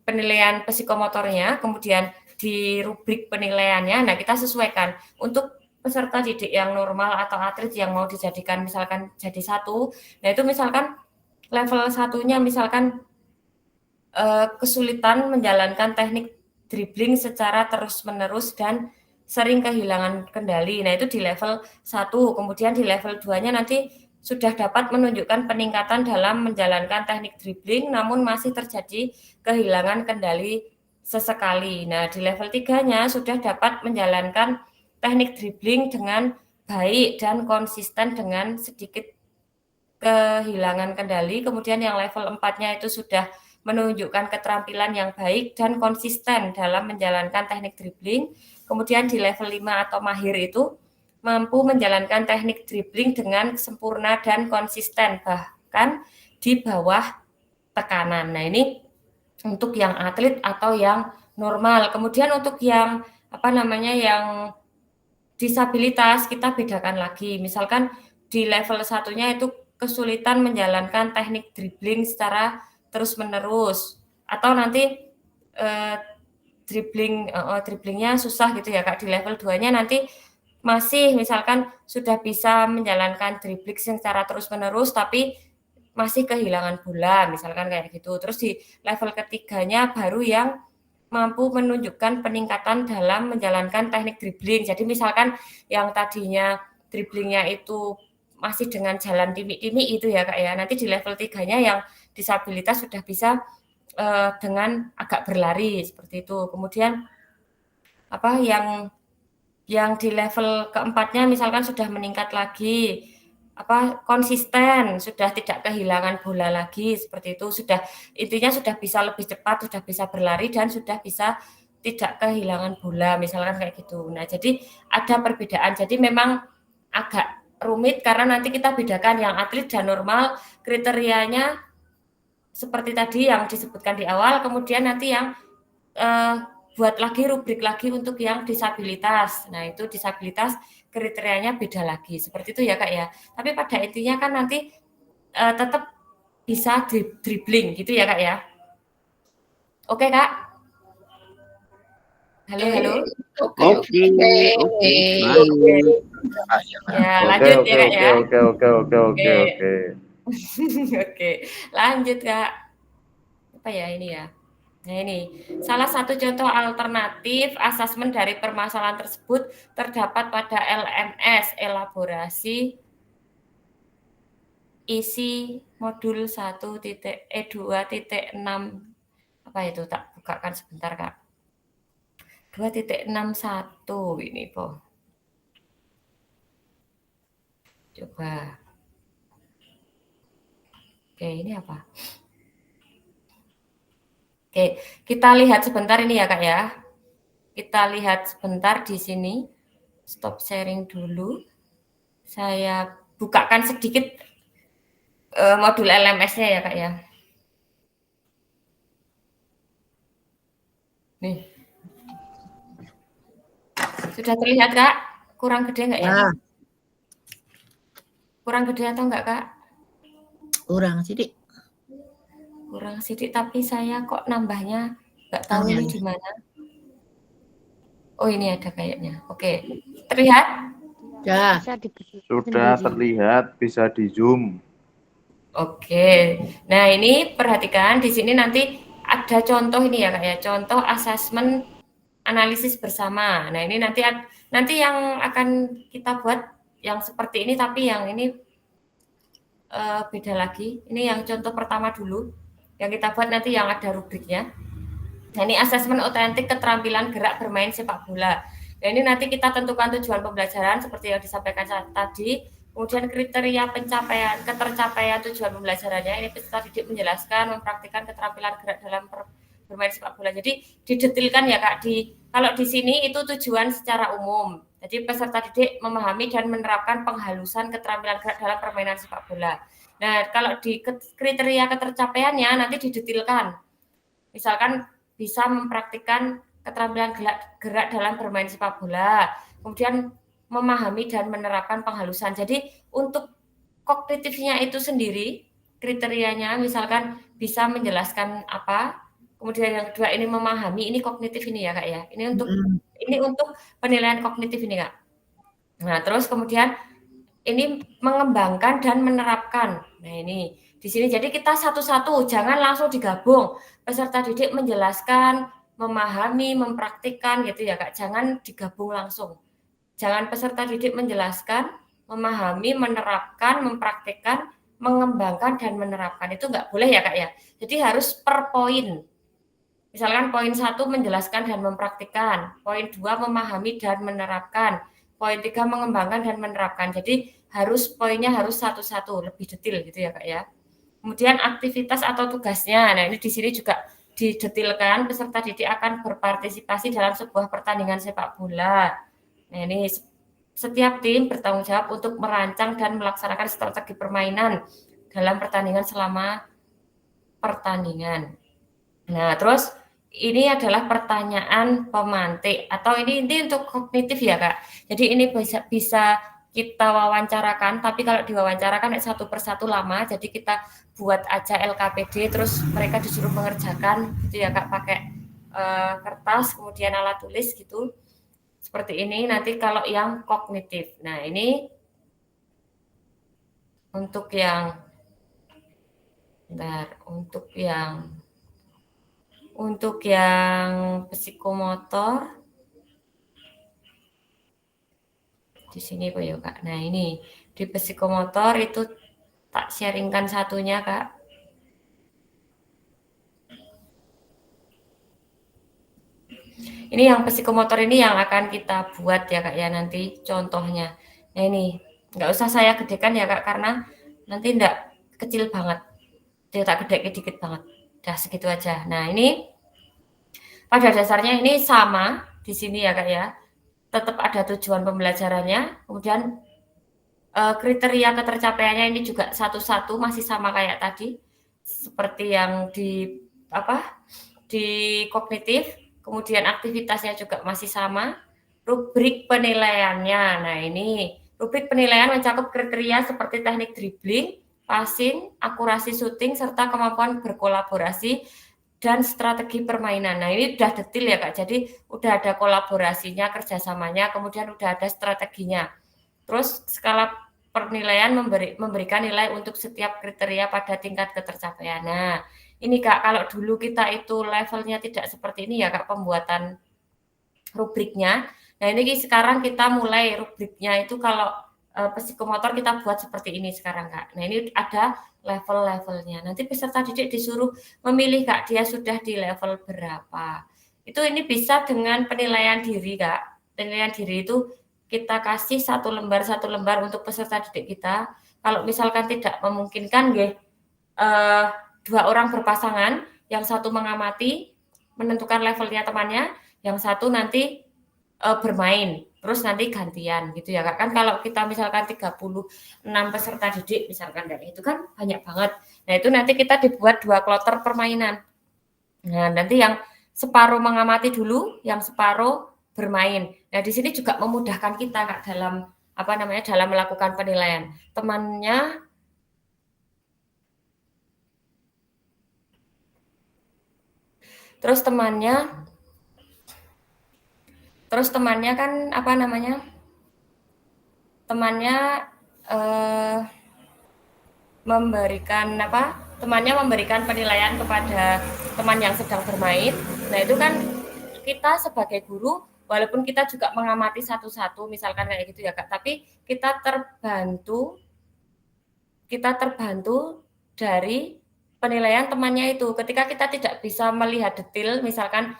penilaian psikomotornya, kemudian di rubrik penilaiannya. Nah, kita sesuaikan untuk peserta didik yang normal atau atlet yang mau dijadikan misalkan jadi 1. Nah, itu misalkan level 1-nya misalkan kesulitan menjalankan teknik dribbling secara terus-menerus dan sering kehilangan kendali. Nah, itu di level 1. Kemudian di level 2-nya nanti sudah dapat menunjukkan peningkatan dalam menjalankan teknik dribbling namun masih terjadi kehilangan kendali sesekali. Nah, di level 3-nya sudah dapat menjalankan teknik dribbling dengan baik dan konsisten dengan sedikit kehilangan kendali. Kemudian yang level 4-nya itu sudah menunjukkan keterampilan yang baik dan konsisten dalam menjalankan teknik dribbling. Kemudian di level 5 atau mahir itu mampu menjalankan teknik dribbling dengan sempurna dan konsisten, bahkan di bawah tekanan. Nah, ini untuk yang atlet atau yang normal. Kemudian untuk yang yang disabilitas kita bedakan lagi. Misalkan di level 1-nya itu kesulitan menjalankan teknik dribbling secara terus-menerus, atau nanti dribblingnya susah gitu ya Kak. Di level 2-nya nanti masih misalkan sudah bisa menjalankan dribbling secara terus-menerus tapi masih kehilangan bola, misalkan kayak gitu. Terus di level ketiganya baru yang mampu menunjukkan peningkatan dalam menjalankan teknik dribbling. Jadi misalkan yang tadinya dribblingnya itu masih dengan jalan timik-timik itu ya Kak ya. Nanti di level 3-nya yang disabilitas sudah bisa dengan agak berlari seperti itu. Kemudian yang di level keempatnya misalkan sudah meningkat lagi, konsisten, sudah tidak kehilangan bola lagi seperti itu, intinya sudah bisa lebih cepat, sudah bisa berlari dan sudah bisa tidak kehilangan bola misalkan kayak gitu. Nah, jadi ada perbedaan. Jadi memang agak rumit karena nanti kita bedakan yang atlet dan normal, kriterianya seperti tadi yang disebutkan di awal, kemudian nanti yang buat lagi rubrik lagi untuk yang disabilitas. Nah, itu disabilitas kriterianya beda lagi. Seperti itu ya Kak ya. Tapi pada intinya kan nanti tetap bisa dribbling gitu ya Kak ya. Oke Kak? Halo, halo. Oke. Ya, lanjut ya Kak ya. Oke. Oke, lanjut Kak. Apa ya ini ya? Nah, ini salah satu contoh alternatif asesmen dari permasalahan tersebut terdapat pada LMS, elaborasi isi modul 1.E2.6. Apa itu? Tak bukakan sebentar, Kak. 2.61 ini, Po. Coba. Oke, ini apa? Oke, kita lihat sebentar ini ya Kak ya. Kita lihat sebentar di sini. Stop sharing dulu. Saya bukakan sedikit modul LMS-nya ya Kak ya. Nih. Sudah terlihat, Kak? Kurang gede enggak ya? Kurang gede atau enggak, Kak? Kurang sidik. Kurang sidik, tapi saya kok nambahnya enggak tahu ini di mana. Oh, ini ada kayaknya. Oke. Terlihat? Ya. Sudah terlihat, bisa di zoom. Oke. Nah, ini perhatikan di sini nanti ada contoh ini ya, Kak ya. Contoh asesmen analisis bersama. Nah, ini nanti yang akan kita buat yang seperti ini, tapi yang ini beda lagi. Ini yang contoh pertama dulu. Yang kita buat nanti yang ada rubriknya. Nah, ini asesmen otentik keterampilan gerak bermain sepak bola. Nah, ini nanti kita tentukan tujuan pembelajaran seperti yang disampaikan tadi. Kemudian kriteria ketercapaian tujuan pembelajarannya. Ini peserta didik menjelaskan, mempraktikkan keterampilan gerak dalam bermain sepak bola. Jadi didetilkan ya, Kak. Kalau di sini itu tujuan secara umum. Jadi peserta didik memahami dan menerapkan penghalusan keterampilan gerak dalam permainan sepak bola. Nah, kalau di kriteria ketercapaiannya nanti didetilkan. Misalkan bisa mempraktikkan keterampilan gerak dalam bermain sepak bola, kemudian memahami dan menerapkan penghalusan. Jadi untuk kognitifnya itu sendiri, kriterianya misalkan bisa menjelaskan apa, kemudian yang kedua ini memahami, ini kognitif ini ya, Kak ya. Ini untuk penilaian kognitif ini, Kak. Nah, terus kemudian ini mengembangkan dan menerapkan. Nah, ini di sini jadi kita satu-satu, jangan langsung digabung. Peserta didik menjelaskan, memahami, mempraktikkan gitu ya, Kak. Jangan digabung langsung. Jangan peserta didik menjelaskan, memahami, menerapkan, mempraktikkan, mengembangkan dan menerapkan. Itu enggak boleh ya, Kak ya. Jadi harus per poin. Misalkan poin 1 menjelaskan dan mempraktikkan, poin 2 memahami dan menerapkan, poin 3 mengembangkan dan menerapkan. Jadi poinnya harus satu-satu, lebih detail gitu ya, Kak ya. Kemudian aktivitas atau tugasnya. Nah, ini di sini juga didetilkan peserta didik akan berpartisipasi dalam sebuah pertandingan sepak bola. Nah, ini setiap tim bertanggung jawab untuk merancang dan melaksanakan strategi permainan dalam pertandingan selama pertandingan. Nah, terus ini adalah pertanyaan pemantik atau ini untuk kognitif ya, Kak. Jadi ini bisa kita wawancarakan, tapi kalau diwawancarakan satu persatu lama, jadi kita buat aja LKPD, terus mereka disuruh mengerjakan gitu ya, Kak, pakai kertas, kemudian alat tulis gitu. Seperti ini nanti kalau yang kognitif. Nah, ini untuk yang psikomotor di sini Pak ya, Kak. Nah, ini di psikomotor itu tak sharingkan satunya, Kak. Ini yang psikomotor ini yang akan kita buat ya, Kak ya, nanti contohnya. Nah, ini nggak usah saya gedekan ya, Kak, karena nanti enggak kecil banget. Dia tak gede dikit banget. Udah segitu aja. Nah, ini pada dasarnya ini sama di sini ya, Kak ya. Tetap ada tujuan pembelajarannya, kemudian kriteria ketercapaiannya ini juga satu-satu masih sama kayak tadi, seperti yang di kognitif, kemudian aktivitasnya juga masih sama, rubrik penilaiannya. Nah, ini rubrik penilaian mencakup kriteria seperti teknik dribbling, passing, akurasi syuting, serta kemampuan berkolaborasi dan strategi permainan. Nah, ini udah detail ya, Kak. Jadi udah ada kolaborasinya, kerjasamanya, kemudian udah ada strateginya. Terus skala penilaian memberikan nilai untuk setiap kriteria pada tingkat ketercapaian. Nah, ini Kak, kalau dulu kita itu levelnya tidak seperti ini ya, Kak, pembuatan rubriknya. Nah, ini sekarang kita mulai rubriknya itu kalau psikomotor kita buat seperti ini sekarang, Kak. Nah, ini ada level-levelnya. Nanti peserta didik disuruh memilih, Kak, dia sudah di level berapa. Itu ini bisa dengan penilaian diri, Kak. Penilaian diri itu kita kasih satu lembar untuk peserta didik kita. Kalau misalkan tidak memungkinkan, dua orang berpasangan, yang satu mengamati, menentukan levelnya temannya, yang satu nanti bermain, terus nanti gantian gitu ya, Kak. Kan kalau kita misalkan 36 peserta didik misalkan, itu kan banyak banget. Nah, itu nanti kita dibuat 2 kloter permainan. Nah, nanti yang separuh mengamati dulu, yang separuh bermain. Nah, di sini juga memudahkan kita Kak dalam dalam melakukan penilaian. Terus temannya kan temannya memberikan penilaian kepada teman yang sedang bermain. Nah, itu kan kita sebagai guru, walaupun kita juga mengamati satu-satu, misalkan kayak gitu ya Kak, tapi kita terbantu dari penilaian temannya itu. Ketika kita tidak bisa melihat detail, misalkan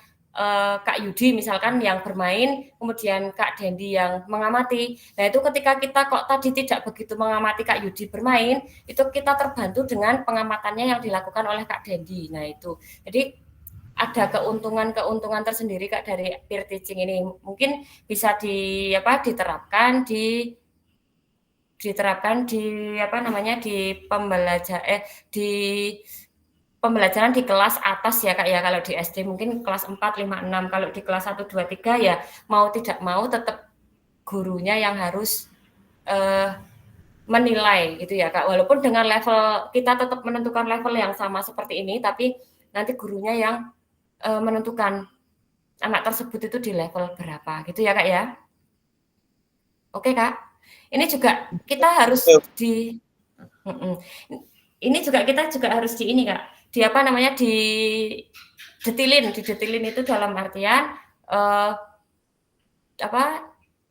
Kak Yudi misalkan yang bermain, kemudian Kak Dendi yang mengamati. Nah, itu ketika kita kok tadi tidak begitu mengamati Kak Yudi bermain, itu kita terbantu dengan pengamatannya yang dilakukan oleh Kak Dendi. Nah, itu. Jadi ada keuntungan tersendiri Kak dari peer teaching ini. Mungkin bisa diterapkan di pembelajaran di kelas atas ya Kak ya. Kalau di SD mungkin kelas 4, 5, 6. Kalau di kelas 1, 2, 3 ya mau tidak mau tetap gurunya yang harus menilai gitu ya Kak. Walaupun dengan level kita tetap menentukan level yang sama seperti ini, tapi nanti gurunya yang menentukan anak tersebut itu di level berapa gitu ya Kak ya. Oke Kak. Ini juga kita harus harus didetilin itu dalam artian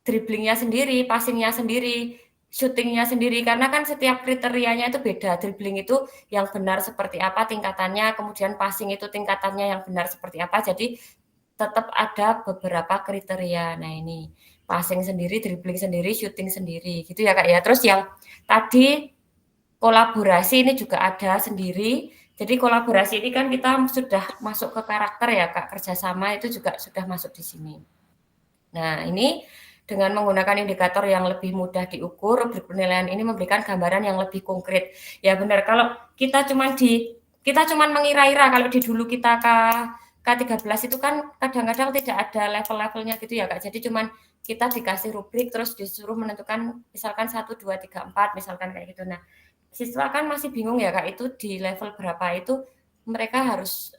dribblingnya sendiri, passingnya sendiri, shootingnya sendiri, karena kan setiap kriterianya itu beda. Dribbling itu yang benar seperti apa tingkatannya, kemudian passing itu tingkatannya yang benar seperti apa, jadi tetap ada beberapa kriteria. Nah, ini passing sendiri, dribbling sendiri, shooting sendiri, gitu ya Kak ya. Terus yang tadi kolaborasi ini juga ada sendiri. Jadi kolaborasi ini kan kita sudah masuk ke karakter ya Kak, kerjasama itu juga sudah masuk di sini. Nah, ini dengan menggunakan indikator yang lebih mudah diukur, rubrik penilaian ini memberikan gambaran yang lebih konkret. Ya benar, kalau kita cuman mengira-ira, kalau di dulu kita K13 itu kan kadang-kadang tidak ada level-levelnya gitu ya Kak. Jadi cuman kita dikasih rubrik terus disuruh menentukan misalkan 1, 2, 3, 4 misalkan kayak gitu. Nah, siswa kan masih bingung ya Kak, itu di level berapa itu mereka harus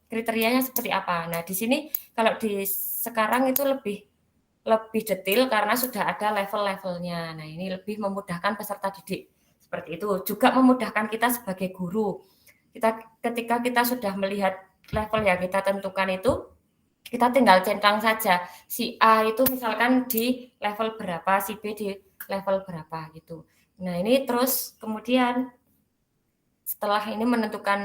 kriterianya seperti apa. Nah, di sini kalau di sekarang itu lebih detail karena sudah ada level-levelnya. Nah, ini lebih memudahkan peserta didik. Seperti itu. Juga memudahkan kita sebagai guru. Ketika kita sudah melihat level yang kita tentukan itu, kita tinggal centang saja. Si A itu misalkan di level berapa, si B di level berapa gitu. Nah, ini terus kemudian setelah ini menentukan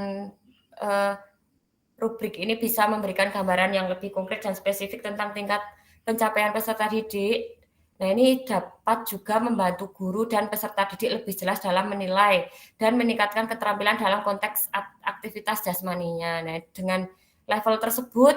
rubrik ini bisa memberikan gambaran yang lebih konkret dan spesifik tentang tingkat pencapaian peserta didik. Nah, ini dapat juga membantu guru dan peserta didik lebih jelas dalam menilai dan meningkatkan keterampilan dalam konteks aktivitas jasmaninya. Nah, dengan level tersebut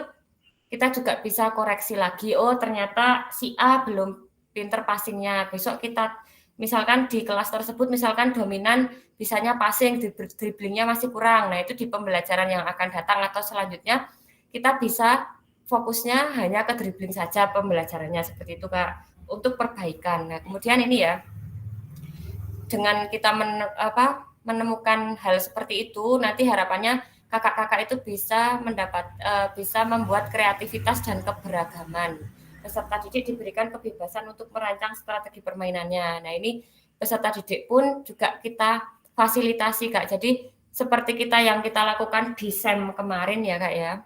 kita juga bisa koreksi lagi. Oh, ternyata si A belum pinter passingnya. Besok kita misalkan di kelas tersebut misalkan dominan bisanya passing, dribblingnya masih kurang. Nah, itu di pembelajaran yang akan datang atau selanjutnya kita bisa fokusnya hanya ke dribbling saja pembelajarannya seperti itu Kak, untuk perbaikan. Nah, kemudian ini ya, dengan kita menemukan hal seperti itu, nanti harapannya kakak-kakak itu bisa membuat kreativitas dan keberagaman. Peserta didik diberikan kebebasan untuk merancang strategi permainannya. Nah, ini peserta didik pun juga kita fasilitasi Kak. Jadi seperti yang kita lakukan di SEM kemarin ya Kak ya.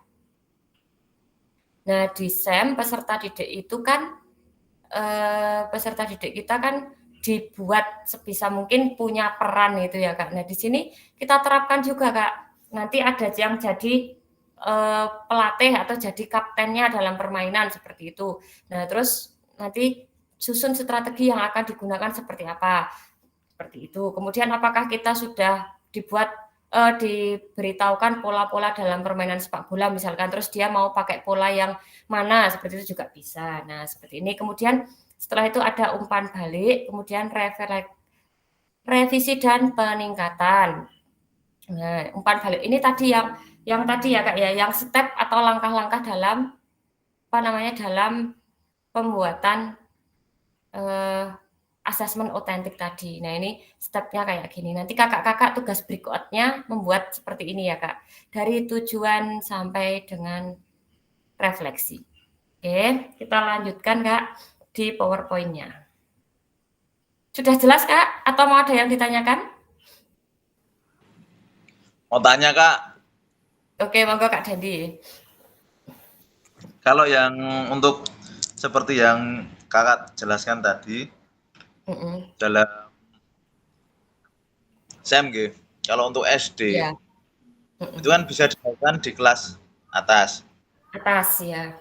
Nah, di SEM peserta didik itu kan peserta didik kita kan dibuat sebisa mungkin punya peran itu ya Kak. Nah, di sini kita terapkan juga Kak. Nanti ada yang jadi pelatih atau jadi kaptennya dalam permainan seperti itu. Nah, terus nanti susun strategi yang akan digunakan seperti apa. Seperti itu. Kemudian apakah kita sudah diberitahukan pola-pola dalam permainan sepak bola misalkan, terus dia mau pakai pola yang mana, seperti itu juga bisa. Nah, seperti ini. Kemudian setelah itu ada umpan balik, kemudian revisi dan peningkatan. Nah, umpan balik ini tadi yang yang tadi ya Kak ya, yang step atau langkah-langkah dalam dalam pembuatan asesmen otentik tadi. Nah, ini stepnya kayak gini. Nanti kakak-kakak tugas berikutnya membuat seperti ini ya Kak. Dari tujuan sampai dengan refleksi. Oke, kita lanjutkan Kak di PowerPoint-nya. Sudah jelas Kak? Atau mau ada yang ditanyakan? Mau tanya Kak. Oke, monggo Kak Dendi. Kalau yang untuk seperti yang Kakak jelaskan tadi, dalam SEM, kalau untuk SD, ya. itu kan bisa dilakukan di kelas atas. Atas ya.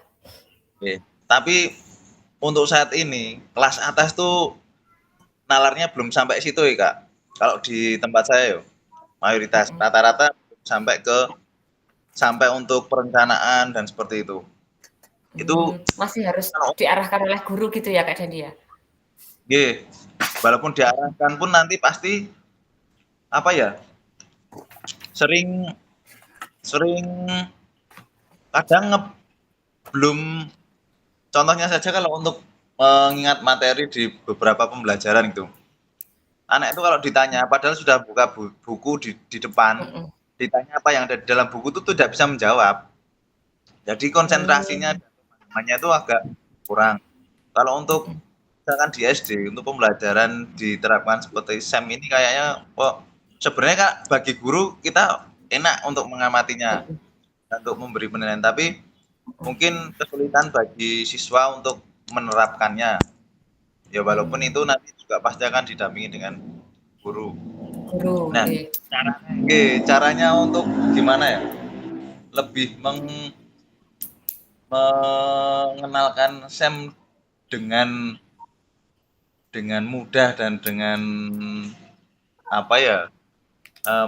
Oke. Tapi untuk saat ini, kelas atas tuh nalarnya belum sampai situ ya Kak. Kalau di tempat saya mayoritas rata-rata sampai untuk perencanaan dan seperti itu. Itu masih harus diarahkan oleh guru gitu ya Kak Dendi ya? Iya, walaupun diarahkan pun nanti pasti apa ya, sering kadang belum, contohnya saja kalau untuk mengingat materi di beberapa pembelajaran itu, anak itu kalau ditanya padahal sudah buka buku di depan, ditanya apa yang ada di dalam buku itu tidak bisa menjawab, jadi konsentrasinya itu agak kurang. Kalau untuk misalkan di SD untuk pembelajaran diterapkan seperti SEM ini kayaknya sebenarnya Kak, bagi guru kita enak untuk mengamatinya, untuk memberi penilaian, tapi mungkin kesulitan bagi siswa untuk menerapkannya. Ya walaupun itu nanti juga pasti akan didampingi dengan guru. Nah, caranya untuk gimana ya? Lebih mengenalkan SEM dengan mudah dan dengan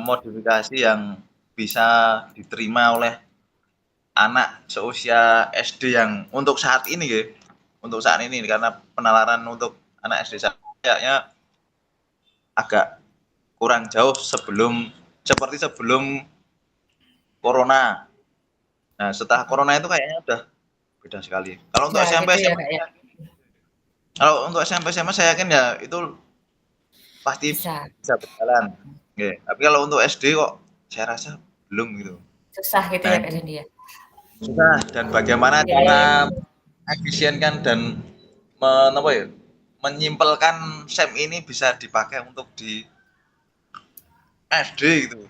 modifikasi yang bisa diterima oleh anak seusia SD yang untuk saat ini karena penalaran untuk anak SD kayaknya agak kurang jauh seperti sebelum corona. Nah, setelah corona itu kayaknya udah beda sekali. Kalau untuk SMP SMA kalau untuk SMP SMA saya yakin ya itu pasti bisa berjalan. Oke. Tapi kalau untuk SD kok saya rasa belum gitu. Susah gitu ya Kak Dendi ya. Susah, dan bagaimana cara efisienkan dan menyimpelkan SEM ini bisa dipakai untuk di SD gitu.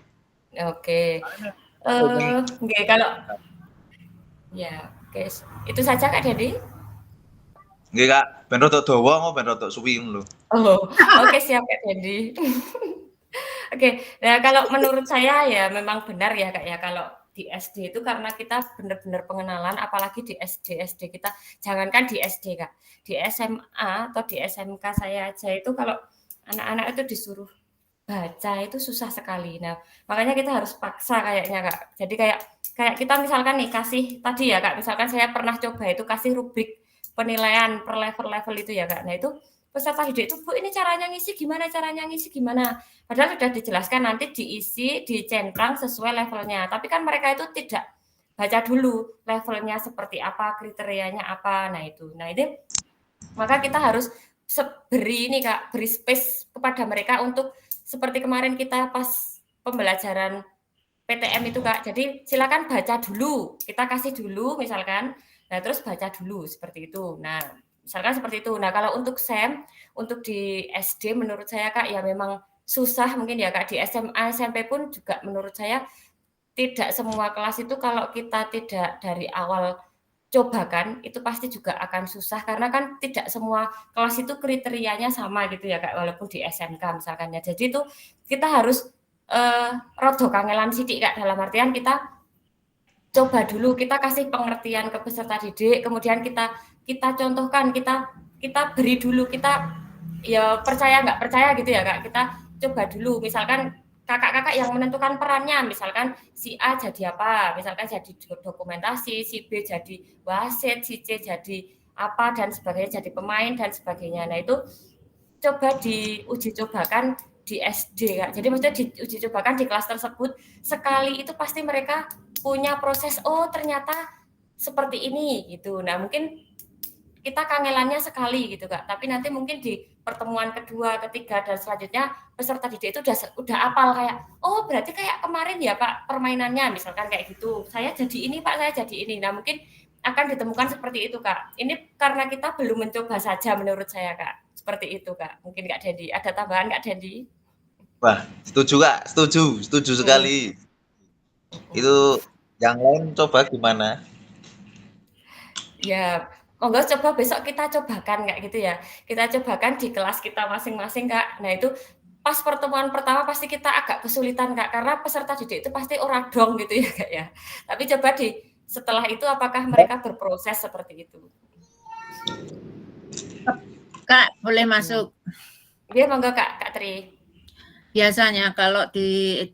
Oke. Kalau ya, oke. Itu saja Kak Dendi. Nggih Kak, ben rodok dawa mau ben rodok suwi lho. Oh, oke siap Kak Dendi. Oke, nah kalau menurut saya ya memang benar ya Kak ya, kalau di SD itu karena kita benar-benar pengenalan, apalagi di SD kita, jangankan di SD Kak, di SMA atau di SMK saya aja itu kalau anak-anak itu disuruh baca itu susah sekali. Nah, makanya kita harus paksa kayaknya Kak. Jadi kayak kita misalkan nih kasih tadi ya Kak, misalkan saya pernah coba itu kasih rubrik penilaian per level itu ya Kak. Nah itu peserta didik itu, Bu ini caranya ngisi gimana? Padahal sudah dijelaskan nanti diisi, dicentang sesuai levelnya. Tapi kan mereka itu tidak baca dulu levelnya seperti apa, kriterianya apa. Nah itu maka kita harus beri space kepada mereka untuk seperti kemarin kita pas pembelajaran PTM itu Kak. Jadi silakan baca dulu, kita kasih dulu misalkan. Nah terus baca dulu seperti itu. Nah misalkan seperti itu. Nah kalau untuk SEM, untuk di SD menurut saya Kak ya memang susah mungkin ya Kak. Di SMA, SMP pun juga menurut saya tidak semua kelas itu kalau kita tidak dari awal cobakan itu pasti juga akan susah karena kan tidak semua kelas itu kriterianya sama gitu ya Kak, walaupun di SMK misalkan ya. Jadi itu kita harus rodo kangelan sidik Kak, dalam artian kita coba dulu, kita kasih pengertian ke peserta didik, kemudian kita contohkan, kita beri dulu, kita ya percaya nggak percaya gitu ya Kak, kita coba dulu, misalkan kakak-kakak yang menentukan perannya, misalkan si A jadi apa, misalkan jadi dokumentasi, si B jadi wasit, si C jadi apa dan sebagainya, jadi pemain dan sebagainya. Nah itu coba diuji cobakan di SD Kak. Jadi maksudnya diuji cobakan di kelas tersebut sekali itu pasti mereka punya proses, oh ternyata seperti ini gitu. Nah mungkin kita kangelannya sekali gitu Kak, tapi nanti mungkin di pertemuan kedua, ketiga dan selanjutnya peserta didik itu udah apal kayak, oh berarti kayak kemarin ya Pak permainannya, misalkan kayak gitu. Saya jadi ini Pak, saya jadi ini. Nah mungkin akan ditemukan seperti itu Kak. Ini karena kita belum mencoba saja menurut saya Kak. Seperti itu Kak. Mungkin Kak Dendi. Ada tambahan Kak Dendi? Wah, setuju Kak, setuju sekali. Itu yang lain coba gimana? Ya, monggo coba besok kita cobakan kayak gitu ya. Kita cobakan di kelas kita masing-masing Kak. Nah itu pas pertemuan pertama pasti kita agak kesulitan Kak, karena peserta didik itu pasti ora dong gitu ya Kak ya. Tapi coba setelah itu apakah mereka berproses seperti itu? Kak, boleh masuk? Iya, monggo Kak Tri. Biasanya kalau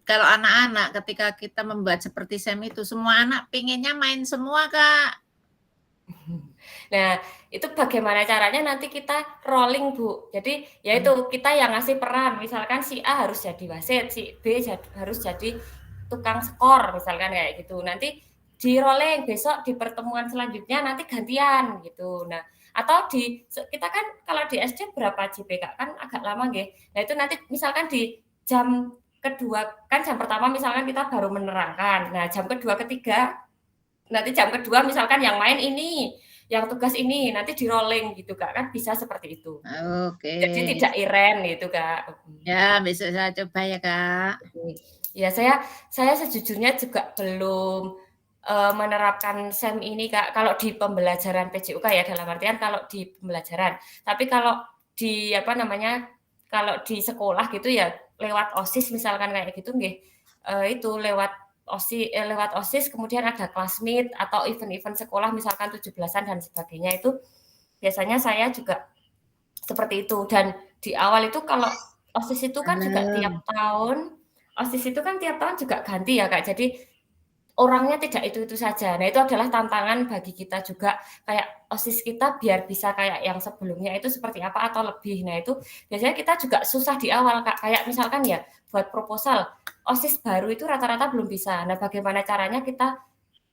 anak-anak ketika kita membuat seperti Sam itu, semua anak pinginnya main semua Kak. Nah, itu bagaimana caranya nanti kita rolling Bu. Jadi yaitu kita yang ngasih peran, misalkan si A harus jadi wasit, si B harus jadi tukang skor, misalkan kayak gitu. Nanti di rolling besok di pertemuan selanjutnya nanti gantian gitu. Nah, atau kita kan kalau di SD berapa JP Kak? Kan agak lama nggih. Nah, itu nanti misalkan di jam kedua, kan jam pertama misalkan kita baru menerangkan. Nah, jam kedua, ketiga, nanti jam kedua misalkan yang main ini, yang tugas ini, nanti di rolling gitu Kak. Kan bisa seperti itu. Oke. Jadi tidak iren gitu Kak. Ya, besok saya coba ya Kak. Ya, saya sejujurnya juga belum menerapkan SEM ini Kak, kalau di pembelajaran PJUK ya, dalam artian kalau di pembelajaran. Tapi kalau di kalau di sekolah gitu ya lewat OSIS misalkan kayak gitu nggih. Itu lewat OSIS kemudian ada classmeet atau event-event sekolah misalkan 17-an dan sebagainya, itu biasanya saya juga seperti itu. Dan di awal itu kalau OSIS itu kan juga tiap tahun juga ganti ya Kak. Jadi orangnya tidak itu saja. Nah, itu adalah tantangan bagi kita juga, kayak OSIS kita biar bisa kayak yang sebelumnya itu seperti apa atau lebih. Nah, itu biasanya kita juga susah di awal Kak. Kayak misalkan ya buat proposal, OSIS baru itu rata-rata belum bisa. Nah, bagaimana caranya kita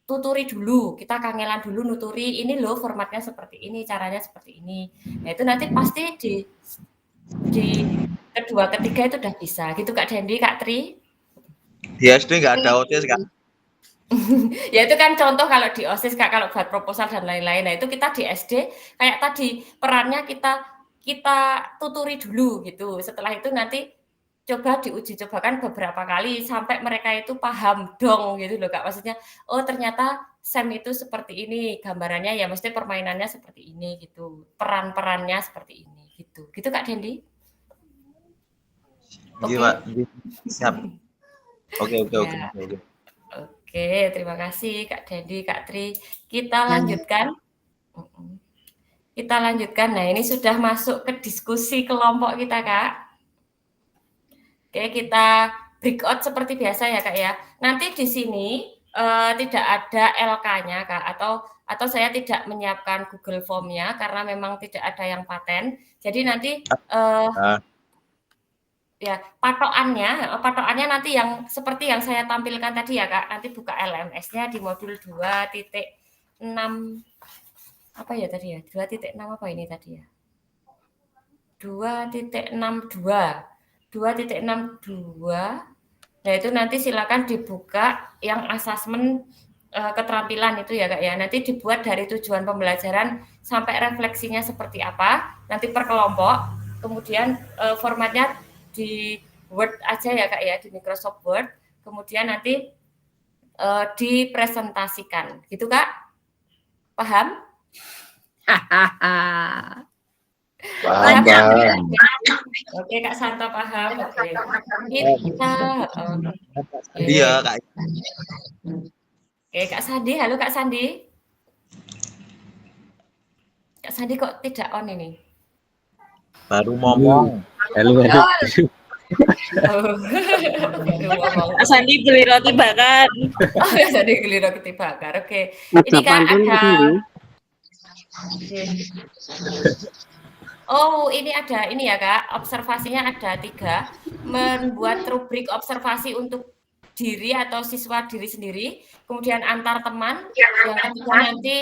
tuturi dulu, kita kangelan dulu nuturi, ini loh formatnya seperti ini, caranya seperti ini. Nah, itu nanti pasti di kedua, ketiga itu udah bisa. Gitu Kak Dendi, Kak Tri? Di SD nggak ada OSIS Kak. Ya itu kan contoh kalau di OSIS Kak, kalau buat proposal dan lain-lain. Nah, itu kita di SD kayak tadi perannya kita tuturi dulu gitu. Setelah itu nanti coba diuji cobakan beberapa kali sampai mereka itu paham dong gitu loh Kak. Maksudnya, oh ternyata SEM itu seperti ini, gambarannya ya mesti permainannya seperti ini gitu. Peran-perannya seperti ini gitu. Gitu Kak Dendi? Iya Pak. Siap. Oke. Oke, terima kasih Kak Dendi, Kak Tri. Kita lanjutkan. Nah, ini sudah masuk ke diskusi kelompok kita, Kak. Oke, kita breakout seperti biasa ya, Kak ya. Nanti di sini tidak ada LK-nya, Kak, atau saya tidak menyiapkan Google Form-nya karena memang tidak ada yang paten. Jadi nanti ya patokannya nanti yang seperti yang saya tampilkan tadi ya Kak, nanti buka LMS-nya di modul 2.6 apa ya tadi ya, 2.6 apa ini tadi ya, 2.62. Nah itu nanti silakan dibuka yang asesmen keterampilan itu ya Kak ya, nanti dibuat dari tujuan pembelajaran sampai refleksinya seperti apa, nanti per kelompok, kemudian formatnya di Word aja ya Kak ya, di Microsoft Word, kemudian nanti dipresentasikan, gitu Kak? Paham? Paham. Oke Kak Santo paham. Oke. Iya Kak. Oke Kak Sandi, halo Kak Sandi. Kak Sandi kok tidak on ini? Baru ngomong. Halo. Kak Sandi beli roti bakar. Oh, Kak Sandi beli roti bakar. Oke. Ini Kak ada. Oh, ini ada ini ya Kak. Observasinya ada 3. Membuat rubrik observasi untuk diri atau siswa diri sendiri, kemudian antar teman, yang ketiga nanti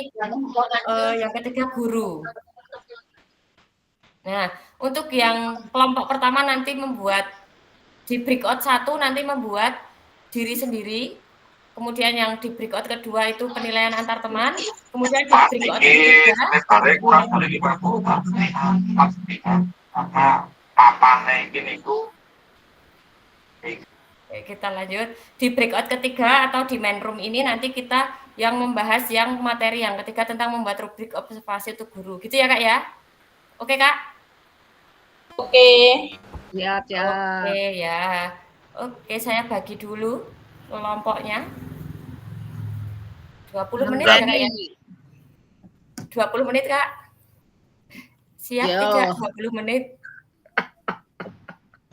yang ketiga guru. Nah, untuk yang kelompok pertama nanti membuat di breakout 1 nanti membuat diri sendiri, kemudian yang di breakout kedua itu penilaian antar teman, kemudian di breakout ketiga kita lanjut di breakout ketiga atau di main room ini nanti kita yang membahas yang materi yang ketiga tentang membuat rubrik observasi untuk guru, gitu ya Kak ya? Oke Kak? Oke. Ya, Oke ya. Oke, saya bagi dulu kelompoknya. 20 menit ya Kak ya? 20 menit Kak? Siap tidak 20 menit?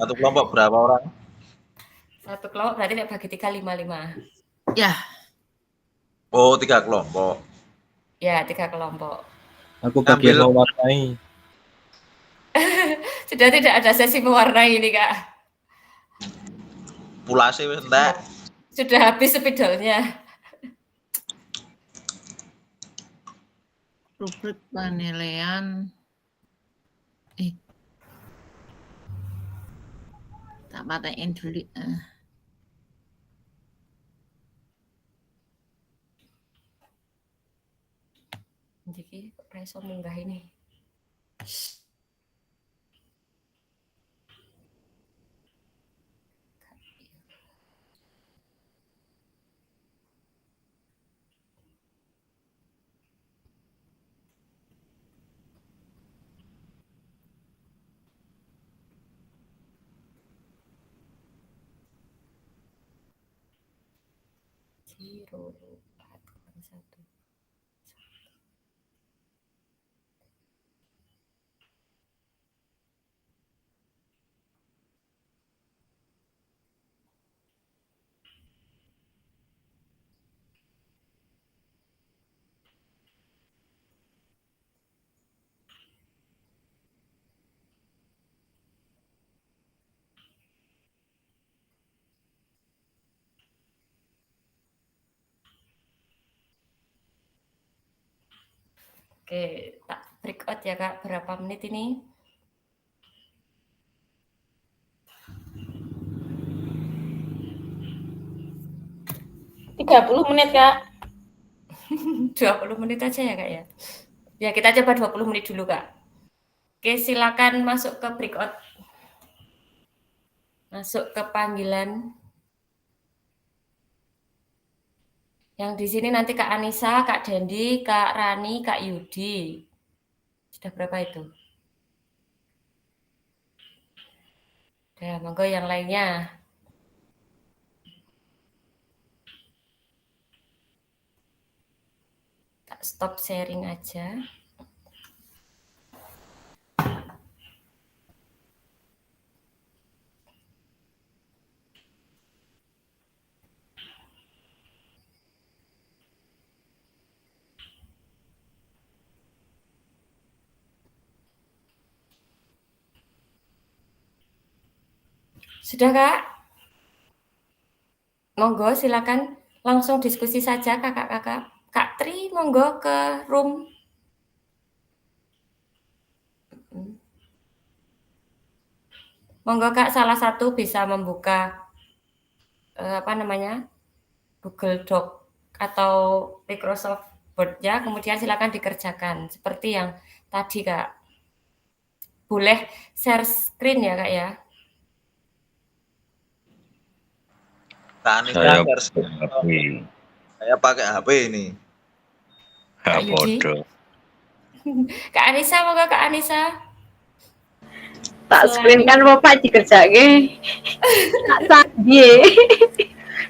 Satu kelompok berapa orang? Satu kelompok berarti nek bagi 3, 5. Ya. Oh, 3 kelompok. Ya, 3 kelompok. Aku bagian mewarnai. Sudah tidak ada sesi mewarnai ini Kak. Pulase wis entek. Sudah habis spidolnya. Rubrik penilaian. Tak matiin dulu. Jadi kok iso munggah ini. Oke, tak breakout ya Kak, berapa menit ini? Tiga 30 menit Kak. 20 menit aja ya Kak ya? Ya kita coba 20 menit dulu Kak. Oke, silakan masuk ke breakout. Masuk ke panggilan. Yang di sini nanti Kak Anissa, Kak Dendi, Kak Rani, Kak Yudi. Sudah berapa itu? Udah, monggo yang lainnya. Tak stop sharing aja. Sudah Kak? Monggo silakan langsung diskusi saja kakak-kakak. Kak Tri monggo ke room. Monggo Kak, salah satu bisa membuka Google Doc atau Microsoft Word-nya, kemudian silakan dikerjakan seperti yang tadi Kak. Boleh share screen ya Kak ya? Saya pakai HP ini. Kak Yudi. Kak Anissa, monggo Kak Anissa. Tak screen kan Bapak dikerjake. Tak sandi.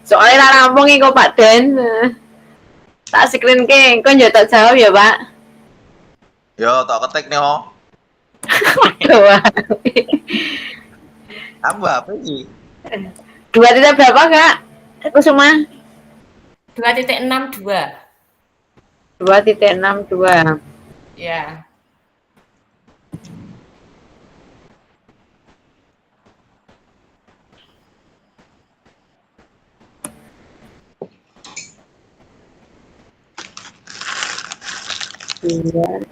Soalnya tak rampungi kok Pak Den. Tak screen ke, engko yo tak jawab ya Pak. Yo, tak ketik nih ho. Waduh. Aku HP iki. 2 berapa Kak? Aku semua 2.62. 2.62. Ya. 2,6.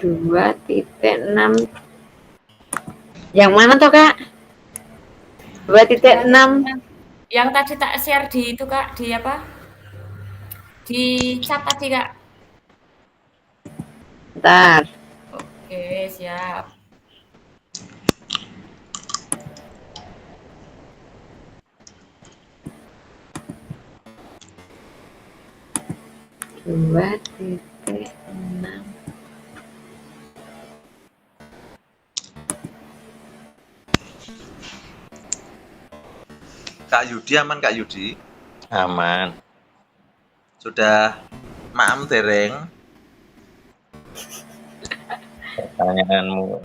Dua titik enam. Yang mana toh Kak? 2,6. Yang tadi tak share di itu Kak, di apa? Di chat tadi Kak. Bentar. Oke, siap. Dua titik enam. Kak Yudi aman Kak Yudi? Aman. Sudah maem dereng? Pertanyaanmu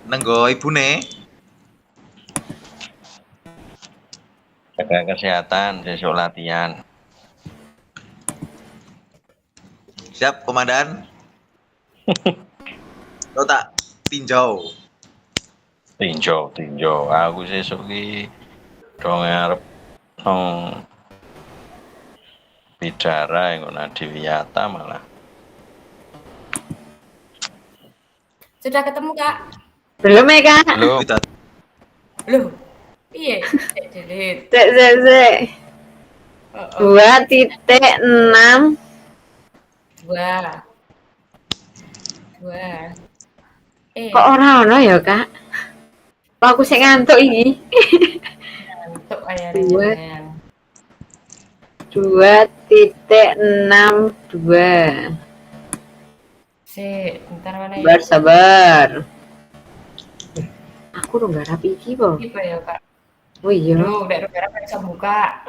Nenggo ibune? jaga kesehatan, besok latihan. Siap komandan? Lo tak tinjau. Tinjau. Aku sesuk ki dong arep bicara yang Nadi Wiyata malah. Sudah ketemu Kak? Belum ya Kak? Belum. Loh. Iya, delete. Cek. 2,6. 2. Kok ora ono ya Kak? Kok aku sik ngantuk iki. Ngantuk ayarnya. 2,62. Bentar mana ya? Sabar. Aku udah nggak rapi iki po. Apa ya Kak? Oh iya. Udah bisa buka.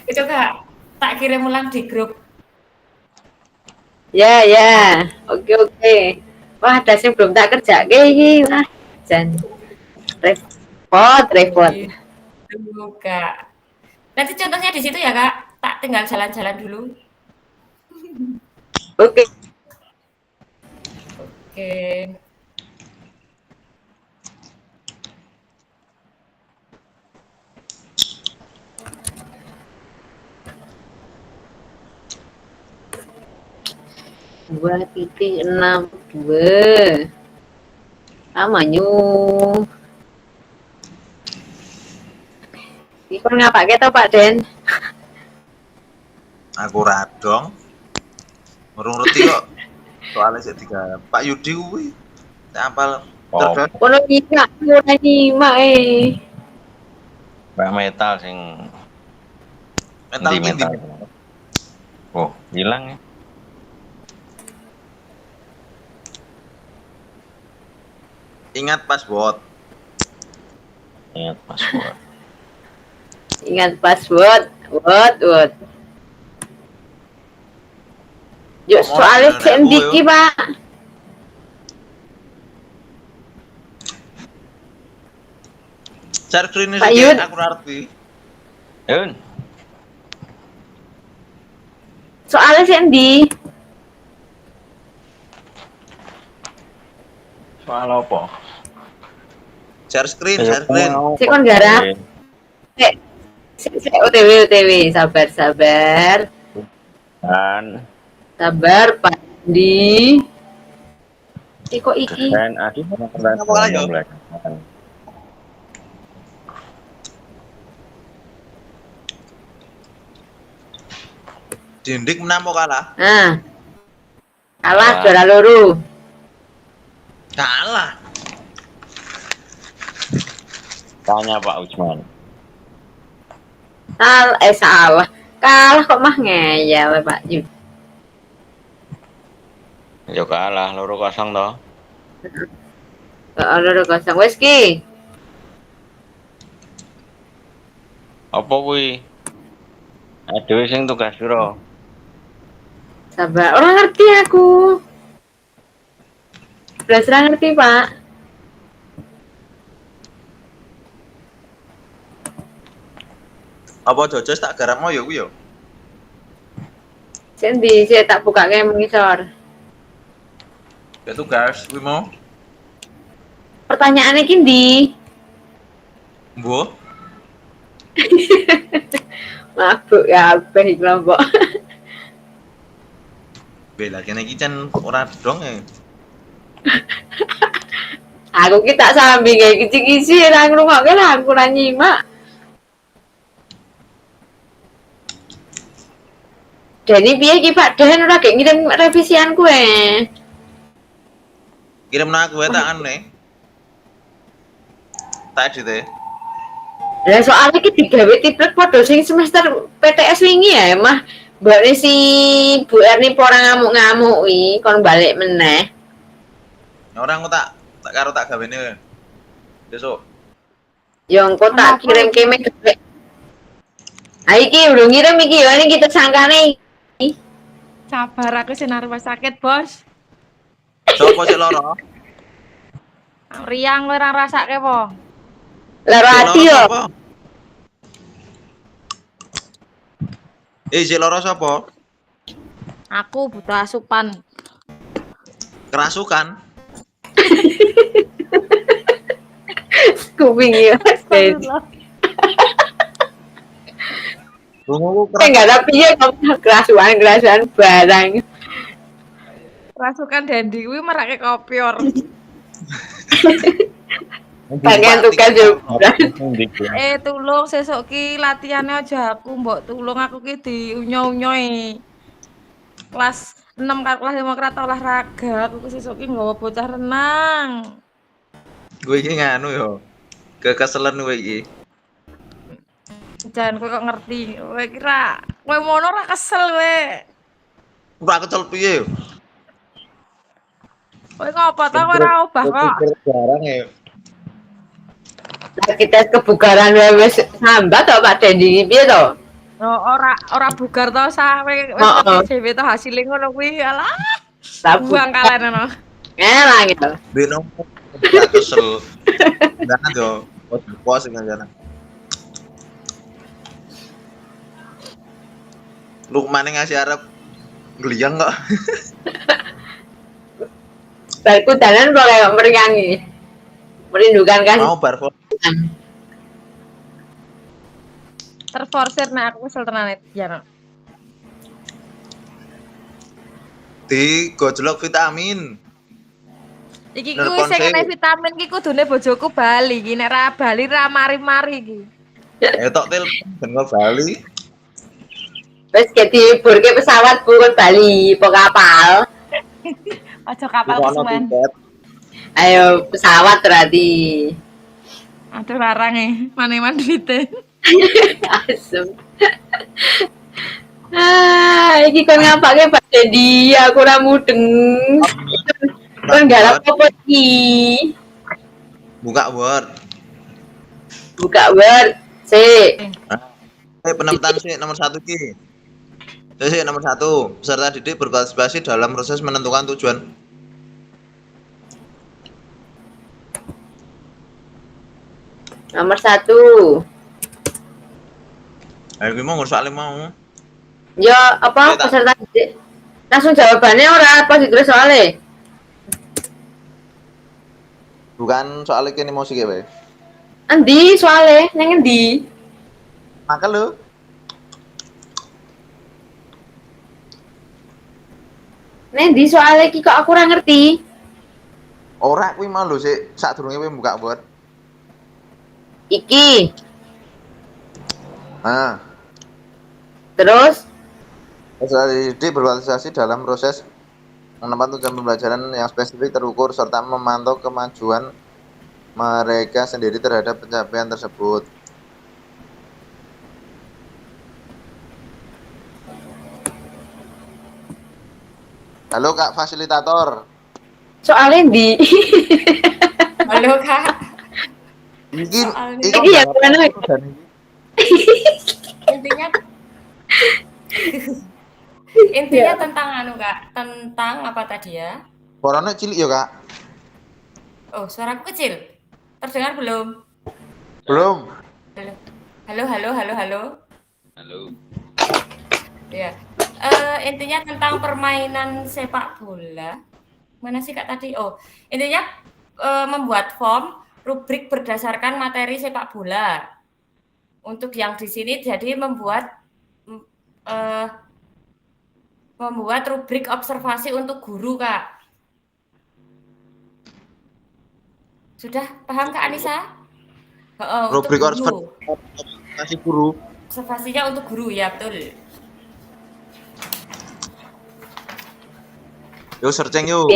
Itu Kak, tak kirim ulang di grup. Ya. Oke. Wah, ada sing belum tak kerja iki. Wah, jan. Repot. Tunggu Kak. Nanti contohnya di situ ya Kak. Tak tinggal jalan-jalan dulu. Oke. 2,62. Amanyu. Iki ngapake to Pak Den? Aku radong. Ngerti kok. Soalnya sik tiga. Pak Yudi kuwi apal terus. Kono nyimak Mbak metal sing Metal. Oh, hilang ya. Ingat password. Ingat password. Word. Yuk soalnya sendiki Pak. Share screen Pak Yud. aku ngerti. Yun. Soalnya sendi. Soal apa? Share screen. Sik kon garap. Sik OTW. Sabar. Sabar Pak Di. Kok iki? Dindik menang mau kalah? Nah. Kalah juara loro. Kalah. Tanya Pak Usman. Salah. Kalah kok mah ngeyel Pak Yud. Ya kalah 2-0 toh. Loro kosong wis ki. Apa kuwi? Aduh sing tugas piro? Sabar, orang ngerti aku. Belas ngerti Pak. Apa jojos tak garap mau ya kuwi yo. Sendi saya tak buka kayak mengisor. Ya tugas kuwi mau. Pertanyaannya kindi. Mbok. Mabuk ya apa kelompok. Bela kene iki can ora dong ya. Aku ki tak sambi kayak kisi-kisi ra ngrungokke lah aku ora nyimak. Jadi piye ki Pak Den ora gek ngirim revisian kue. Kirim nang aku tak aneh. Tak edit. Lah soalnya ki digawe tiplek padha sing semester PTS wingi ya, mah. Mbak si Bu Erni ora ngamuk-ngamuk wi kon balik meneh. Orang aku tak karo tak gawene. Besok. Ya engko tak kirim keme gawe. Ah iki urung ngirim iki ya ini kita sangkane. Sabar aku sing nang rumah sakit, Bos. Sopo sing lara? Riang ora rasake po. Lara ati yo. Sing lara sapa? Aku butuh asupan. Kerasukan. Kuping ya. Enggak ada piye kerasuan barang. Rasukan Dendi kuwi merake kopior. Bagian tugas yo. Tulung sesuk ki latihane aja aku, mbok tulung aku ki diunyo-unyoe. Kelas 6 karo kelas 5 kira olahraga, aku sesuk ki nggawa bocah renang. Gue iki nganu yo. Kekeselen kowe iki. Jan kowe kok ngerti. Kowe kira kowe mono ora kesel kowe. Ora kecel piye yo. Kowe ngopo ta kowe ora obah kok. Barang ya. Lah kita kebugaran wis sambat to Pak Dendi piye to? Oh, ora bugar to sawe wis dhewe to hasile ngono kuwi. Alah. Buang kalen ono. Elah gitu. Beno kesel. Jangan yo. Puas dengan jana. Lukman ngasih Arab gliyang kok. Barku dalan kok kayak meringangi. Merindukan kan. Mau barfo. Terforsir nek aku kesel tenan ya. Di gojlok vitamin. Iki kuwi sing kena vitamin ki kudune bojoku bali iki nek ra bali ra mari-mari iki. Tok telepon ben Bali. Wis ke dihiburke pesawat purun Bali, po kapal. Aja kapal kesuwen. Ayo pesawat berarti. Aduh larang mane-mane duite. Asem. Iki kon ngapake Pak Dendi, aku ora mudeng. Kon garap apa iki? Buka Word. Buka Word. Sik. Penemuan sih nomor 1 ki. Sih nomor 1, peserta didik berpartisipasi dalam proses menentukan tujuan. Nomor 1. Ayo ki mau soal mau. Ya apa peserta didik? Langsung jawabannya ora apa ditulis soalnya? Bukan soal iki emosi kowe. Endi soalnya? Nang endi? Maka lho. Nang endi soalnya iki kok aku ora ngerti. Ora kuwi mau lho sik sadurunge kowe buka Word. Iki. Terus Peserta didik berpartisipasi dalam proses menemukan tujuan pembelajaran yang spesifik terukur serta memantau kemajuan mereka sendiri terhadap pencapaian tersebut. Halo Kak Fasilitator. Soalnya di. Halo Kak. Iki ya mana? Intinya tentang Kak, tentang apa tadi ya? Suaranya cilik ya Kak? Oh, suaraku kecil. Terdengar belum? Belum. Halo. Halo. Ya. Intinya tentang permainan sepak bola. Mana sih Kak tadi? Oh, intinya membuat form rubrik berdasarkan materi sepak bola. Untuk yang di sini jadi membuat rubrik observasi untuk guru, Kak. Sudah paham Kak Anissa? Rubrik untuk observasi guru. Observasinya untuk guru, ya betul. Yo searching yuk.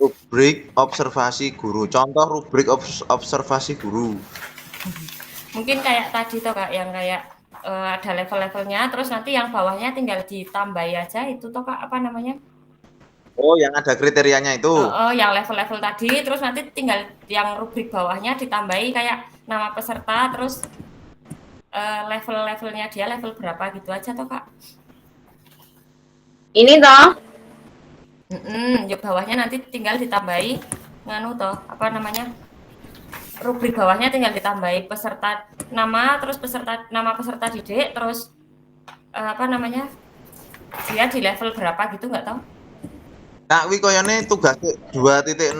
Rubrik observasi guru. Contoh rubrik observasi guru. Mungkin kayak tadi toh Kak, yang kayak ada level-levelnya, terus nanti yang bawahnya tinggal ditambahi aja itu toh Kak, apa namanya? Oh, yang ada kriterianya itu. Yang level-level tadi, terus nanti tinggal yang rubrik bawahnya ditambahi kayak nama peserta, terus level-levelnya dia level berapa gitu aja toh Kak. Ini toh? Yuk bawahnya nanti tinggal ditambahi nganu toh, apa namanya? Rubrik bawahnya tinggal ditambahi peserta nama, terus nama peserta didik, terus apa namanya? Dia di level berapa gitu nggak tahu? Kak Wi koyone tugas 2.6.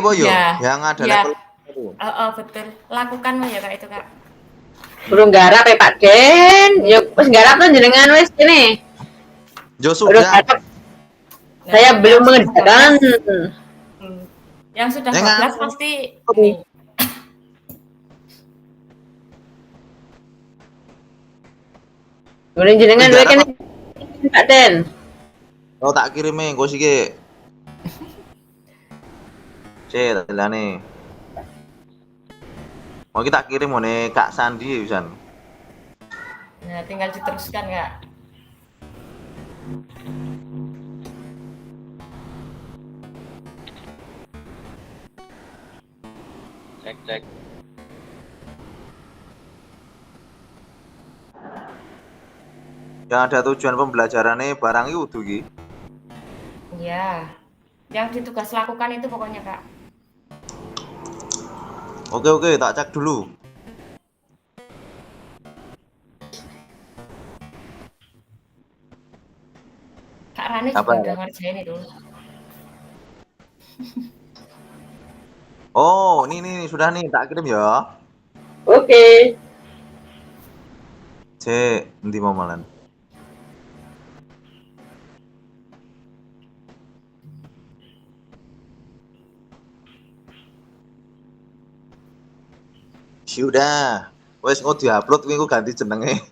Boyo, ya, yang ada ya. level. Betul. Lakukan ya Kak itu Kak. Belum garap ya Pak Den. Yuk wis garap tuh jenengan wis ini. Jo sudah. Saya belum mengerjakan. Yang sudah 12 pasti ini. Kemudian jenengan kan Pak Den. Oh tak kirime engko siki. Cek dalane. Mau kita kirim ngene Kak Sandi pisan. Nah, tinggal diteruskan Kak. Cek. Yang ada tujuan pembelajarannya barang itu iki. Iya. Yang ditugas lakukan itu pokoknya Kak. Oke, tak cek dulu. Kak Rani juga udah ngerjain itu. Oh, ini sudah nih, tak kirim ya. Oke. Cek, nanti mau malan. Sudah. Wes mau diupload minggu ganti jenenge.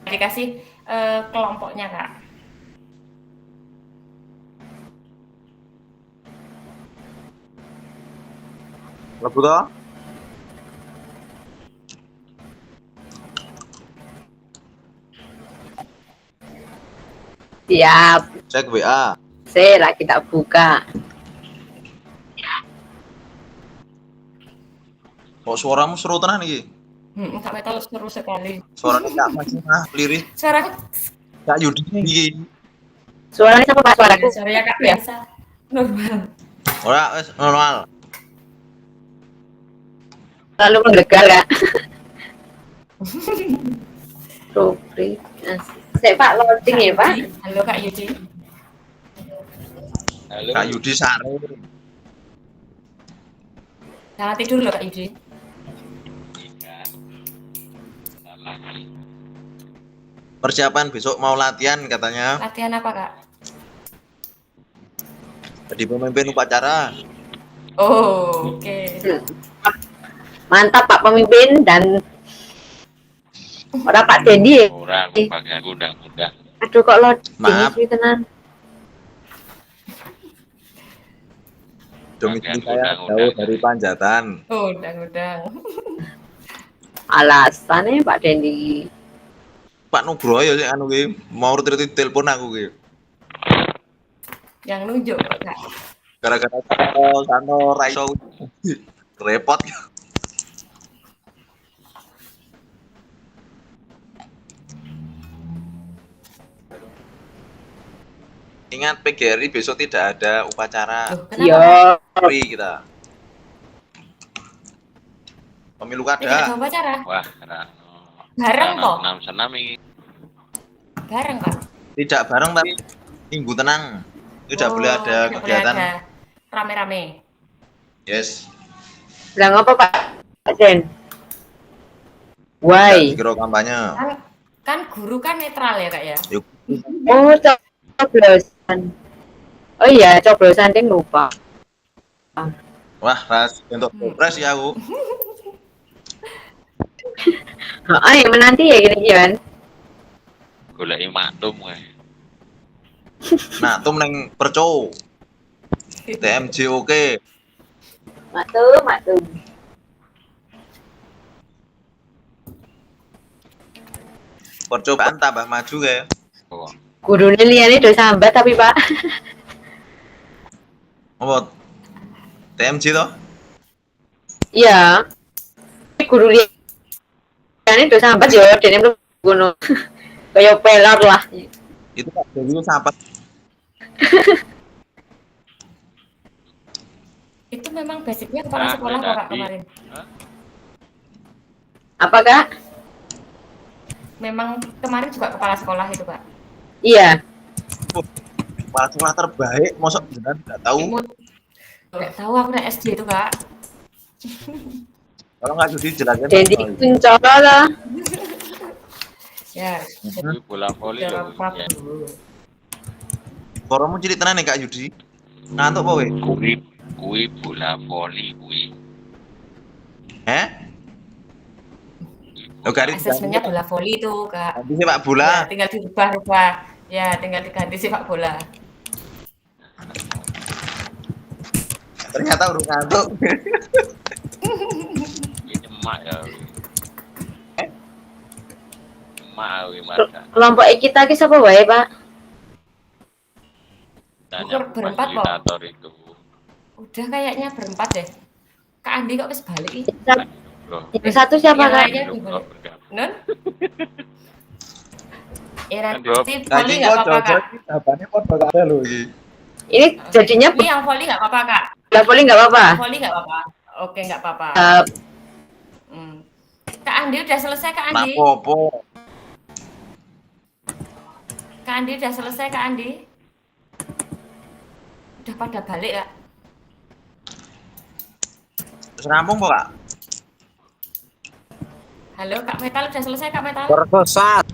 Dikasih kelompoknya Kak. Lebu toh? Siap. Cek WA. Saya kita buka. Kok suaramu seru tenan iki? Kak Metal seru sekali. Suaranya Kak masih lirik. Suara Kak Yudi iki. Suaranya sama Pak suaraku? Suaranya Kak biasa. Normal. Ora wes normal. Lalu menggelegar Kak. Rubrik. Saya Pak loading ya Pak. Halo Kak Yudi. Halo. Kak Yudi Sari. Jangan tidur loh Kak Yudi. Persiapan besok mau latihan katanya. Latihan apa Kak? Jadi pemimpin upacara. Oh, oke. Mantap Pak pemimpin dan ora Pak Dendi. Ora pakai undang-undang. Aduh kok loading Maaf. sih tenan. Domisili saya jauh dari Panjatan. Oh, undang-undang. Alasannya Pak Dendi. Pak Nugroho ya sing anu ki mau retret telepon aku ki. Yang nunjuk Kak. Gara-gara Santo Raiso repot. Ingat PGRI besok tidak ada upacara. Iya. Free kita. Pemilu Tidak kada. ada upacara. Wah, Bareng kok. senam iki. Bareng Pak. Tidak bareng tapi minggu tenang. Tidak boleh ada tidak kegiatan. boleh ada rame-rame. Yes. Bilang apa Pak Den? Why? Dikira kampanye. Kan guru kan netral ya Kak ya. Yuk. Oh, coblosan. Oh iya, coblosan ding lupa. Wah, ras untuk pilpres ya aku. Heeh, menanti ya gini kan. Goleki maktum kae. Nah, tuh neng perco. TMJ oke. Matum. Percobaan tambah maju kayak. Oh. Gurune liyane do sambat tapi Pak. Apa? TMJ toh? Iya. Guru liyane do sambat yo dene ngono. Kaya pelar lah. Itu Pak Dewi sampai. Itu memang basicnya kepala sekolah kok Kak kemarin. Apa Kak? Memang kemarin juga kepala sekolah itu Pak. Iya. Kepala sekolah terbaik, mosok beneran tidak tahu. Nggak tahu aku udah SD itu Kak. Kalau nggak jadi jelasin. Jadi kuncara lah. Ya. Kuwi bola voli lho. Koromu cilik tenan nih Kak Yudi. Ngantuk apa weh? Kuwi bola voli kuwi. Oh, garis Asesmennya bola voli itu Kak. ganti sepak bola. Ya, tinggal dirubah-rubah. Ya, tinggal diganti sepak bola. Ternyata udah ngantuk. Ini emak ya. Emak kuwi mata. Kelompok kita ki sapa wae, Pak? Tanya Berempat kok. fasilitator itu. Udah kayaknya berempat deh. Kak Andi kok wis balik iki? Yang satu siapa Yang Kak? lainnya belum. Non? Era Jawab. voli nggak apa-apa Kak. Jawabannya podo kare lho iki. Ini jadinya Ini yang voli nggak apa-apa Kak. bola voli nggak apa-apa. Voli nggak apa-apa. Oke nggak apa-apa. Uh, Kak Andi udah selesai Kak Andi. Mapopo. Kak Andi udah selesai Kak Andi. Udah pada balik Kak. Terus rampung kok Kak? Halo Kak Metal udah selesai Kak Metal? Tersesat.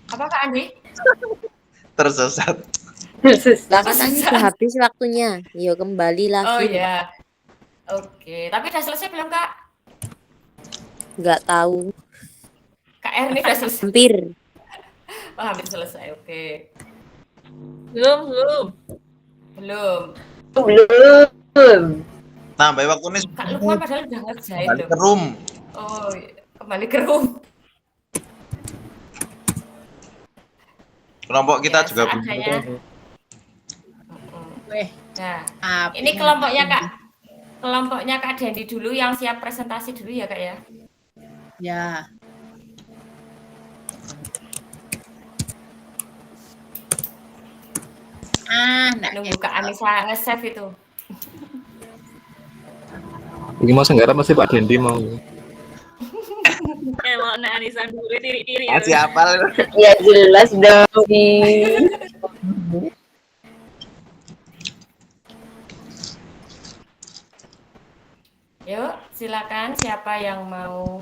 Apa Kak Andi? Tersesat. Lah katanya udah habis waktunya. Yo kembali lagi. Oh iya. Oke, tapi udah selesai belum Kak? Nggak tahu. Kak Erni udah selesai. Hampir. Oh, hampir selesai. Oke. Belum. belum. Nambah waktu ini Kak Lukman padahal udah ngerjain balik loh. ke room. Oh, iya. Kembali ke room. Kelompok kita Ya, juga seadanya. Weh, Nah, ini kelompoknya Kak. Kelompoknya Kak Dendi dulu yang siap presentasi dulu ya Kak ya. ya. Nunggu Kak Anissa nge-save itu. Ini mau senggarap masih Pak Dendi mau. Mau nek Anissa dulu tiri-tiri. Masih hafal. Ya jelas dong. Yuk, silakan siapa yang mau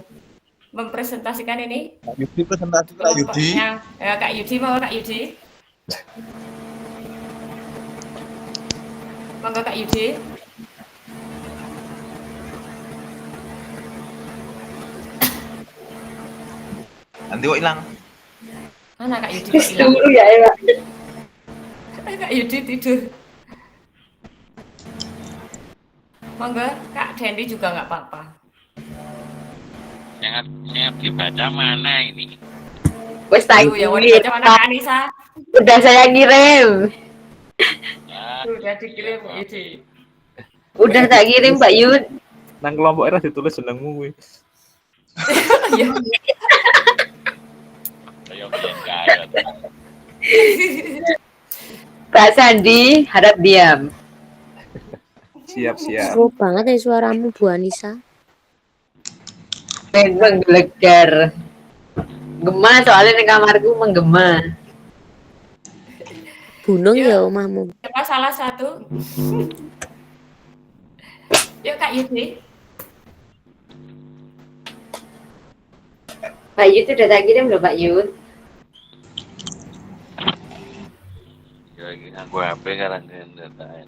mempresentasikan ini? Kak Yudi presentasi Kak Yudi. Kelompoknya. Kak Yudi mau Kak Yudi. Monggo Kak Yudi. Nanti kok hilang. Mana Kak Yudi kok hilang? Dulu ya, Pak. Kak Yudi tidur. Monggo Kak Dendi juga nggak apa-apa. Yang dibaca mana ini? Wes tak Yang mau dibaca mana Kak Anissa? Udah saya kirim. Sudah dikirim Kak Yudi. Udah tak kirim Pak Yud. Nang kelompok era ditulis jenengmu kuwi. Iya. Kayak biyen kaya. Pak Sandi harap diam. Siap. Seru banget ya suaramu Bu Anissa. Menggelegar. Gema soalnya di kamarku menggema. Gunung Yuk. ya omahmu. Siapa salah satu? Yuk Kak Yudi. Pak Yud udah tak kirim loh Pak Yud. Ya iki nganggo HP karang ngendatain.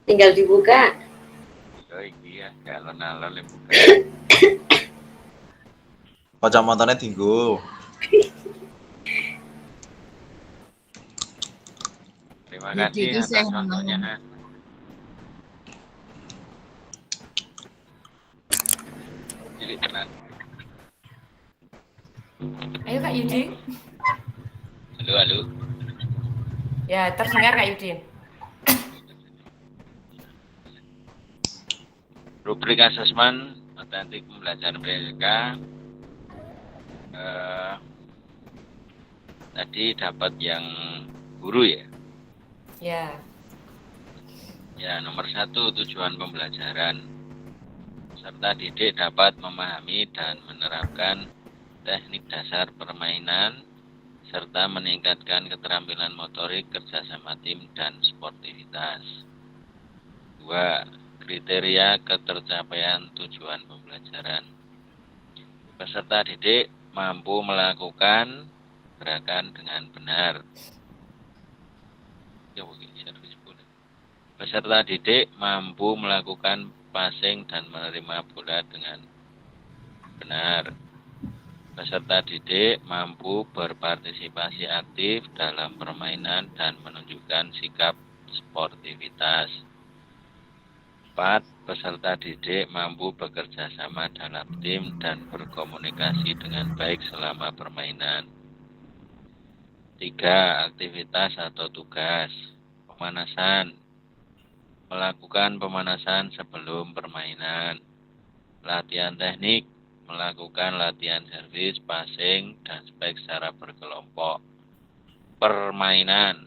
Tinggal dibuka. Ya iki ya, gak alon-alon buka. Kacamatanya tinggu. Terima kasih atas contohnya. Jadi tenang. Ayo Kak Yudi. Halo. Ya, terdengar Kak Yudi. Rubrik asesmen otentik pembelajaran mereka. Tadi dapat yang guru ya. Ya. Ya, nomor 1 tujuan pembelajaran. Peserta didik dapat memahami dan menerapkan teknik dasar permainan serta meningkatkan keterampilan motorik, kerjasama tim, dan sportivitas. 2. Kriteria ketercapaian tujuan pembelajaran. Peserta didik mampu melakukan gerakan dengan benar. Peserta didik mampu melakukan passing dan menerima bola dengan benar. Peserta didik mampu berpartisipasi aktif dalam permainan dan menunjukkan sikap sportivitas. 4. Peserta didik mampu bekerja sama dalam tim dan berkomunikasi dengan baik selama permainan. 3. Aktivitas atau tugas. Pemanasan. Melakukan pemanasan sebelum permainan. Latihan teknik. Melakukan latihan servis, passing, dan spek secara berkelompok. Permainan.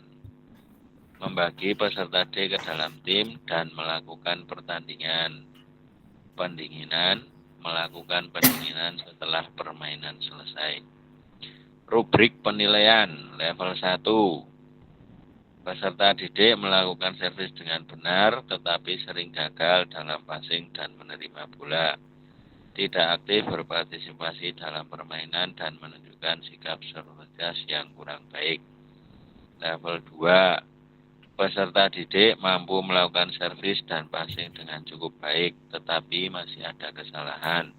Membagi peserta D ke dalam tim dan melakukan pertandingan. Pendinginan. Melakukan pendinginan setelah permainan selesai. Rubrik penilaian level 1. Peserta didik melakukan servis dengan benar tetapi sering gagal dalam passing dan menerima bola. Tidak aktif berpartisipasi dalam permainan dan menunjukkan sikap solidaritas yang kurang baik. Level 2. Peserta didik mampu melakukan servis dan passing dengan cukup baik tetapi masih ada kesalahan.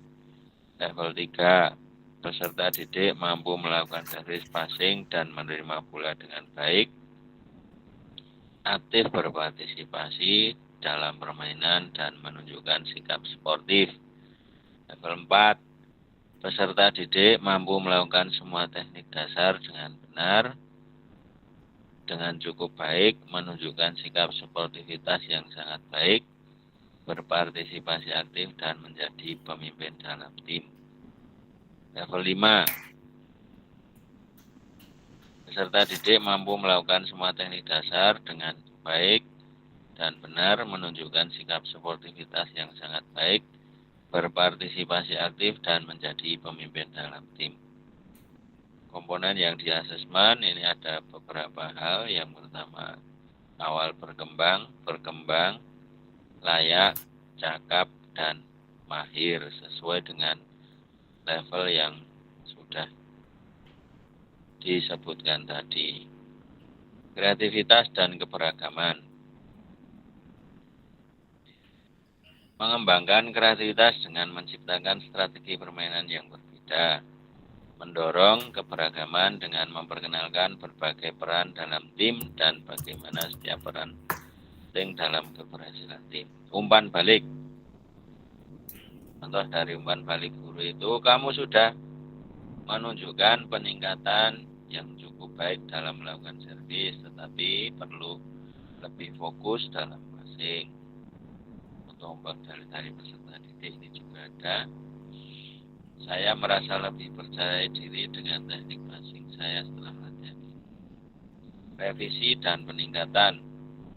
Level 3. Peserta didik mampu melakukan servis, passing, dan menerima bola dengan baik. Aktif berpartisipasi dalam permainan dan menunjukkan sikap sportif. Level 4. Peserta didik mampu melakukan semua teknik dasar dengan benar, dengan cukup baik, menunjukkan sikap sportivitas yang sangat baik, berpartisipasi aktif, dan menjadi pemimpin dalam tim. Level 5. Peserta didik mampu melakukan semua teknik dasar dengan baik dan benar, menunjukkan sikap sportivitas yang sangat baik, berpartisipasi aktif, dan menjadi pemimpin dalam tim. Komponen yang di asesmen ini ada beberapa hal. Yang pertama, awal berkembang, layak, cakap, dan mahir sesuai dengan level yang sudah disebutkan tadi. Kreativitas dan keberagaman. Mengembangkan kreativitas dengan menciptakan strategi permainan yang berbeda. Mendorong keberagaman dengan memperkenalkan berbagai peran dalam tim dan bagaimana setiap peran penting dalam keberhasilan tim. Umpan balik. Contoh dari umpan balik guru itu, kamu sudah menunjukkan peningkatan yang cukup baik dalam melakukan servis, tetapi perlu lebih fokus dalam passing. Untuk umpan dari peserta didik ini juga ada. Saya merasa lebih percaya diri dengan teknik passing saya setelah latihan. Revisi dan peningkatan.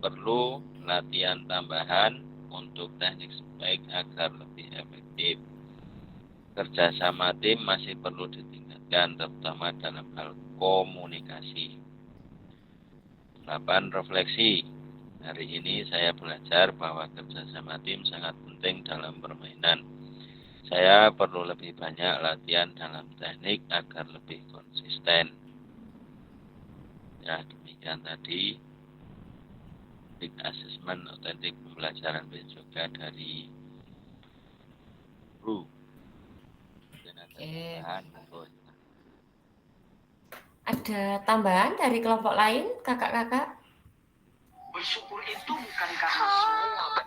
Perlu latihan tambahan untuk teknik speak agar lebih efektif. Kerjasama tim masih perlu ditingkatkan, terutama dalam hal komunikasi. 8. Refleksi. Hari ini saya belajar bahwa kerjasama tim sangat penting dalam permainan. Saya perlu lebih banyak latihan dalam teknik agar lebih konsisten. Ya, demikian tadi assessment otentik pembelajaran yoga dari guru. Ada tambahan dari kelompok lain, kakak-kakak? Bersyukur itu bukan karena semua.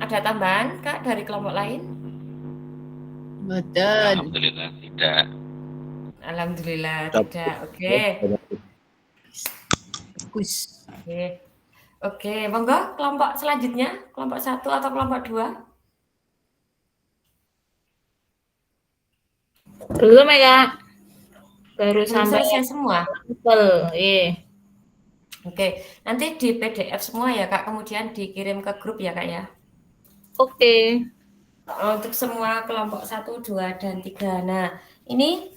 Ada tambahan, Kak, dari kelompok lain? Betul. Alhamdulillah tidak. Alhamdulillah tidak. Oke. Bagus. Oke, monggo kelompok selanjutnya, kelompok 1 atau kelompok 2? Belum ya, Kak. Baru Belum sampai selesai semua. Iya. Oke, nanti di PDF semua ya, Kak, kemudian dikirim ke grup ya, Kak ya. Oke. Untuk semua kelompok 1, 2, dan 3. Nah, ini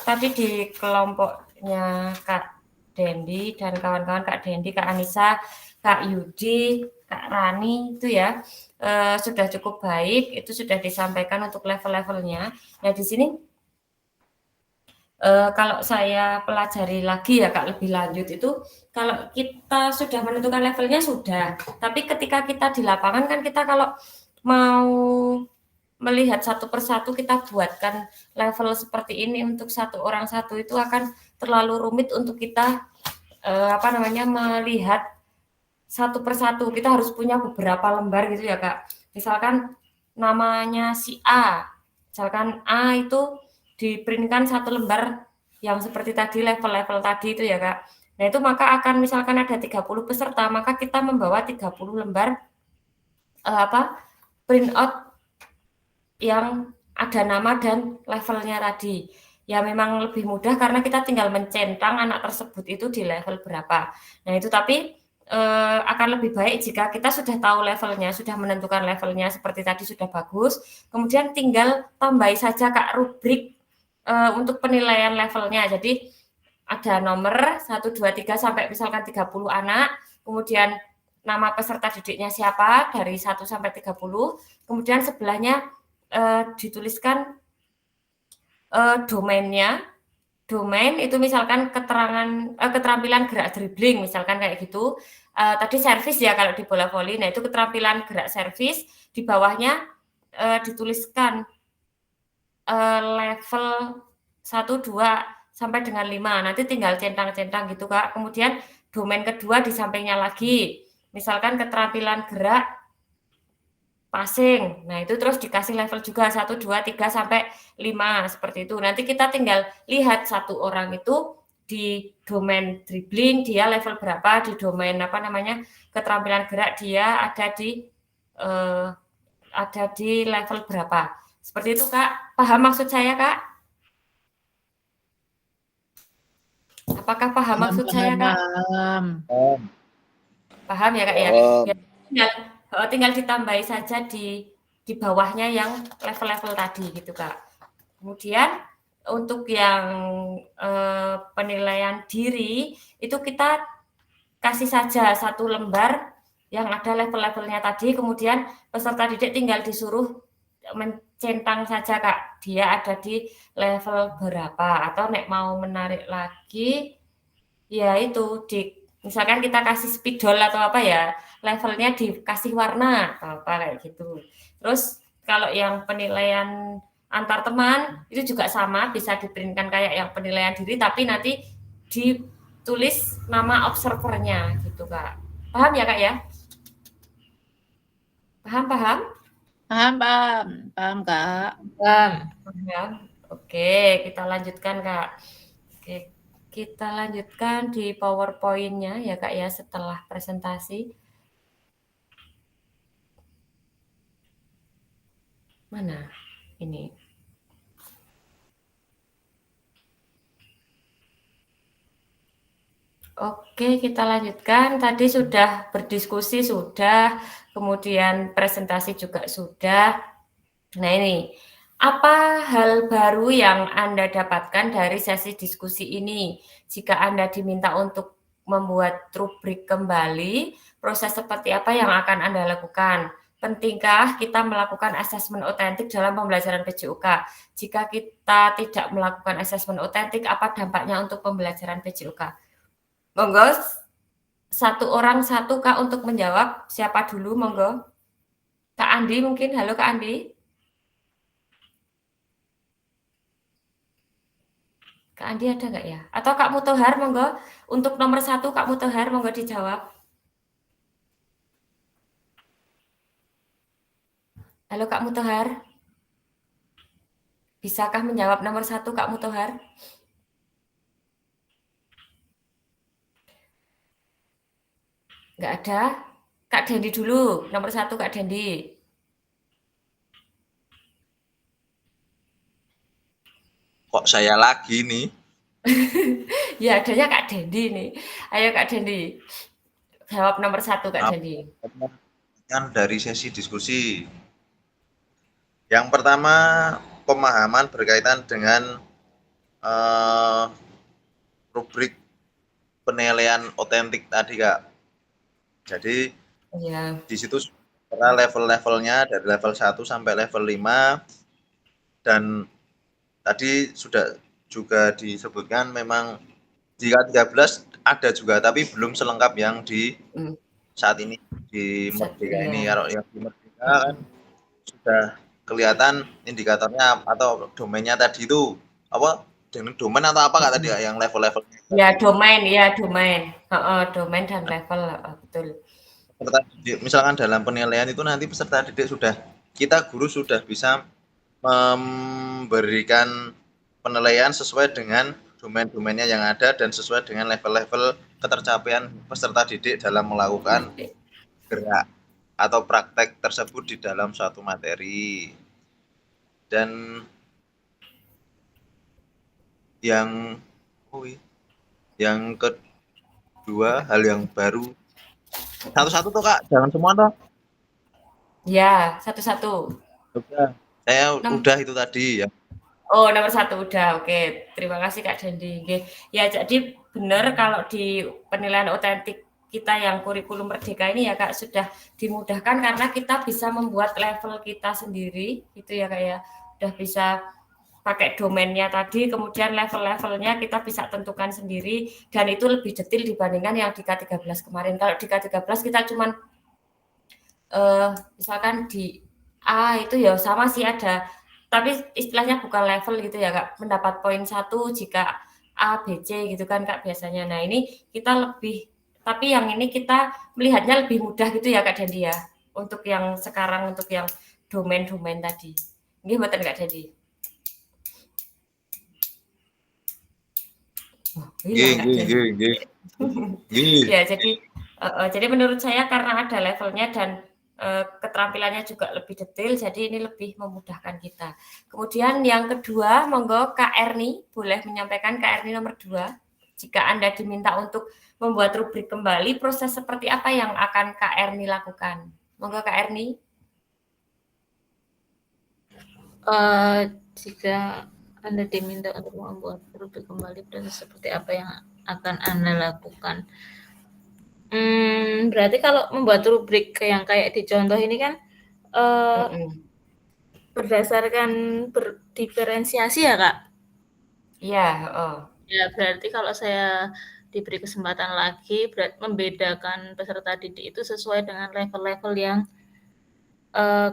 tadi di kelompoknya Kak Dendi dan kawan-kawan, Kak Dendi, Kak Anissa, Kak Yudi, Kak Rani itu ya sudah cukup baik, itu sudah disampaikan untuk level-levelnya. Nah, di sini kalau saya pelajari lagi ya, Kak, lebih lanjut itu kalau kita sudah menentukan levelnya sudah, tapi ketika kita di lapangan kan kita kalau mau melihat satu persatu kita buatkan level seperti ini untuk satu orang satu itu akan terlalu rumit untuk kita melihat satu persatu. Kita harus punya beberapa lembar gitu ya, Kak. Misalkan namanya si A, misalkan A itu diprintkan satu lembar yang seperti tadi level-level tadi itu ya, Kak. Nah, itu maka akan misalkan ada 30 peserta, maka kita membawa 30 lembar print out yang ada nama dan levelnya tadi. Ya memang lebih mudah karena kita tinggal mencentang anak tersebut itu di level berapa. Nah, itu tapi akan lebih baik jika kita sudah tahu levelnya, sudah menentukan levelnya seperti tadi sudah bagus. Kemudian tinggal tambahi saja, Kak, rubrik untuk penilaian levelnya. Jadi ada nomor 1, 2, 3 sampai misalkan 30 anak, kemudian nama peserta didiknya siapa dari 1 sampai 30, kemudian sebelahnya dituliskan domainnya. Domain itu misalkan keterampilan gerak dribbling misalkan kayak gitu. Tadi servis ya kalau di bola voli. Nah, itu keterampilan gerak servis, di bawahnya dituliskan level 1, 2 sampai dengan 5. Nanti tinggal centang-centang gitu, Kak. Kemudian domain kedua di sampingnya lagi. Misalkan keterampilan gerak passing. Nah, itu terus dikasih level juga 1, 2, 3 sampai 5 seperti itu. Nanti kita tinggal lihat satu orang itu di domain dribbling dia level berapa, di domain keterampilan gerak dia ada di level berapa. Seperti itu, Kak. Paham maksud saya, Kak? Apakah paham maksud saya, Kak? Paham ya, Kak ya? Tinggal ditambahi saja di bawahnya yang level-level tadi gitu, Kak. Kemudian untuk yang penilaian diri itu kita kasih saja satu lembar yang ada level-levelnya tadi, kemudian peserta didik tinggal disuruh mencentang saja, Kak, dia ada di level berapa, atau nek mau menarik lagi ya itu misalkan kita kasih spidol atau apa ya, levelnya dikasih warna atau apa kayak gitu. Terus kalau yang penilaian antar teman itu juga sama, bisa diprintkan kayak yang penilaian diri, tapi nanti ditulis nama observernya gitu, Kak. Paham ya, Kak ya? Paham? Paham, Kak. Paham. Oke, kita lanjutkan, Kak. Oke. Kita lanjutkan di PowerPoint-nya ya, Kak ya, setelah presentasi. Mana? Ini. Oke, kita lanjutkan. Tadi sudah berdiskusi, sudah, kemudian presentasi juga sudah. Nah ini, apa hal baru yang Anda dapatkan dari sesi diskusi ini? Jika Anda diminta untuk membuat rubrik kembali, proses seperti apa yang akan Anda lakukan? Pentingkah kita melakukan asesmen otentik dalam pembelajaran PJUK? Jika kita tidak melakukan asesmen otentik, apa dampaknya untuk pembelajaran PJUK? Monggo, satu orang satu Kak untuk menjawab. Siapa dulu, monggo? Kak Andi mungkin, halo Kak Andi. Kak Andi ada nggak ya? Atau Kak Mutohar, monggo. Untuk nomor 1, Kak Mutohar, monggo dijawab. Halo Kak Mutohar. Bisakah menjawab nomor 1, Kak Mutohar? Nggak ada. Kak Dendi dulu, nomor 1 Kak Dendi. Kok saya lagi nih? Ya adanya Kak Dendi nih. Ayo Kak Dendi. Jawab nomor 1 Kak Dendi. Kan dari sesi diskusi. Yang pertama, pemahaman berkaitan dengan rubrik penilaian otentik tadi, Kak. Jadi di situ level-levelnya dari level 1 sampai level 5, dan tadi sudah juga disebutkan memang jika 13 ada juga, tapi belum selengkap yang di saat ini di Merdeka ini. Kalau yang di Merdeka kan sudah kelihatan indikatornya atau domainnya tadi itu apa? Dengan domain atau apa Kak tadi ya, yang level-levelnya? Ya domain, ya domain. Domain dan level, betul. Misalkan dalam penilaian itu nanti peserta didik sudah, kita guru sudah bisa memberikan penilaian sesuai dengan domain-domainnya yang ada dan sesuai dengan level-level ketercapaian peserta didik dalam melakukan gerak atau praktek tersebut di dalam suatu materi. Dan yang kedua, hal yang baru, satu-satu tuh Kak, jangan semua toh. Ya, satu-satu. Saya udah itu tadi ya. Oh, nomor 1 udah. Oke, terima kasih Kak Dendi. Ya, jadi benar kalau di penilaian otentik kita yang kurikulum Merdeka ini ya Kak, sudah dimudahkan karena kita bisa membuat level kita sendiri, gitu ya Kak ya. Udah bisa pakai domainnya tadi, kemudian level-levelnya kita bisa tentukan sendiri, dan itu lebih detail dibandingkan yang di K13 kemarin. Kalau di K13 kita cuman misalkan di A itu ya sama sih ada, tapi istilahnya bukan level gitu ya Kak, mendapat poin 1 jika A, B, C gitu kan Kak biasanya. Nah ini kita lebih, tapi yang ini kita melihatnya lebih mudah gitu ya Kak Dendi ya, untuk yang sekarang, untuk yang domain-domain tadi. Nggih mboten Kak Dendi? Ya, jadi menurut saya karena ada levelnya dan keterampilannya juga lebih detail, jadi ini lebih memudahkan kita. Kemudian yang kedua, monggo Kak Erni, boleh menyampaikan Kak Erni nomor 2. Jika Anda diminta untuk membuat rubrik kembali, proses seperti apa yang akan Kak Erni lakukan? Monggo Kak Erni. Jika Anda diminta untuk membuat rubrik kembali, proses seperti apa yang akan Anda lakukan? Berarti kalau membuat rubrik yang kayak di contoh ini kan berdasarkan berdiferensiasi ya Kak? Iya. Ya berarti kalau saya diberi kesempatan lagi, membedakan peserta didik itu sesuai dengan level-level yang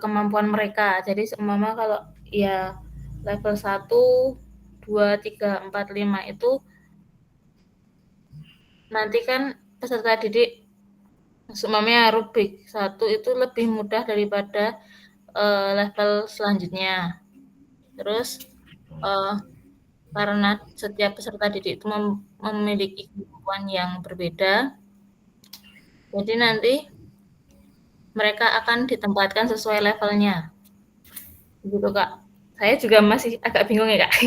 kemampuan mereka. Jadi seumpama kalau ya level 1, 2, 3, 4, 5 itu nanti kan peserta didik seumpamanya rubrik 1 itu lebih mudah daripada level selanjutnya. Terus karena setiap peserta didik itu memiliki kemampuan yang berbeda, jadi nanti mereka akan ditempatkan sesuai levelnya. Gitu Kak. Saya juga masih agak bingung ya Kak.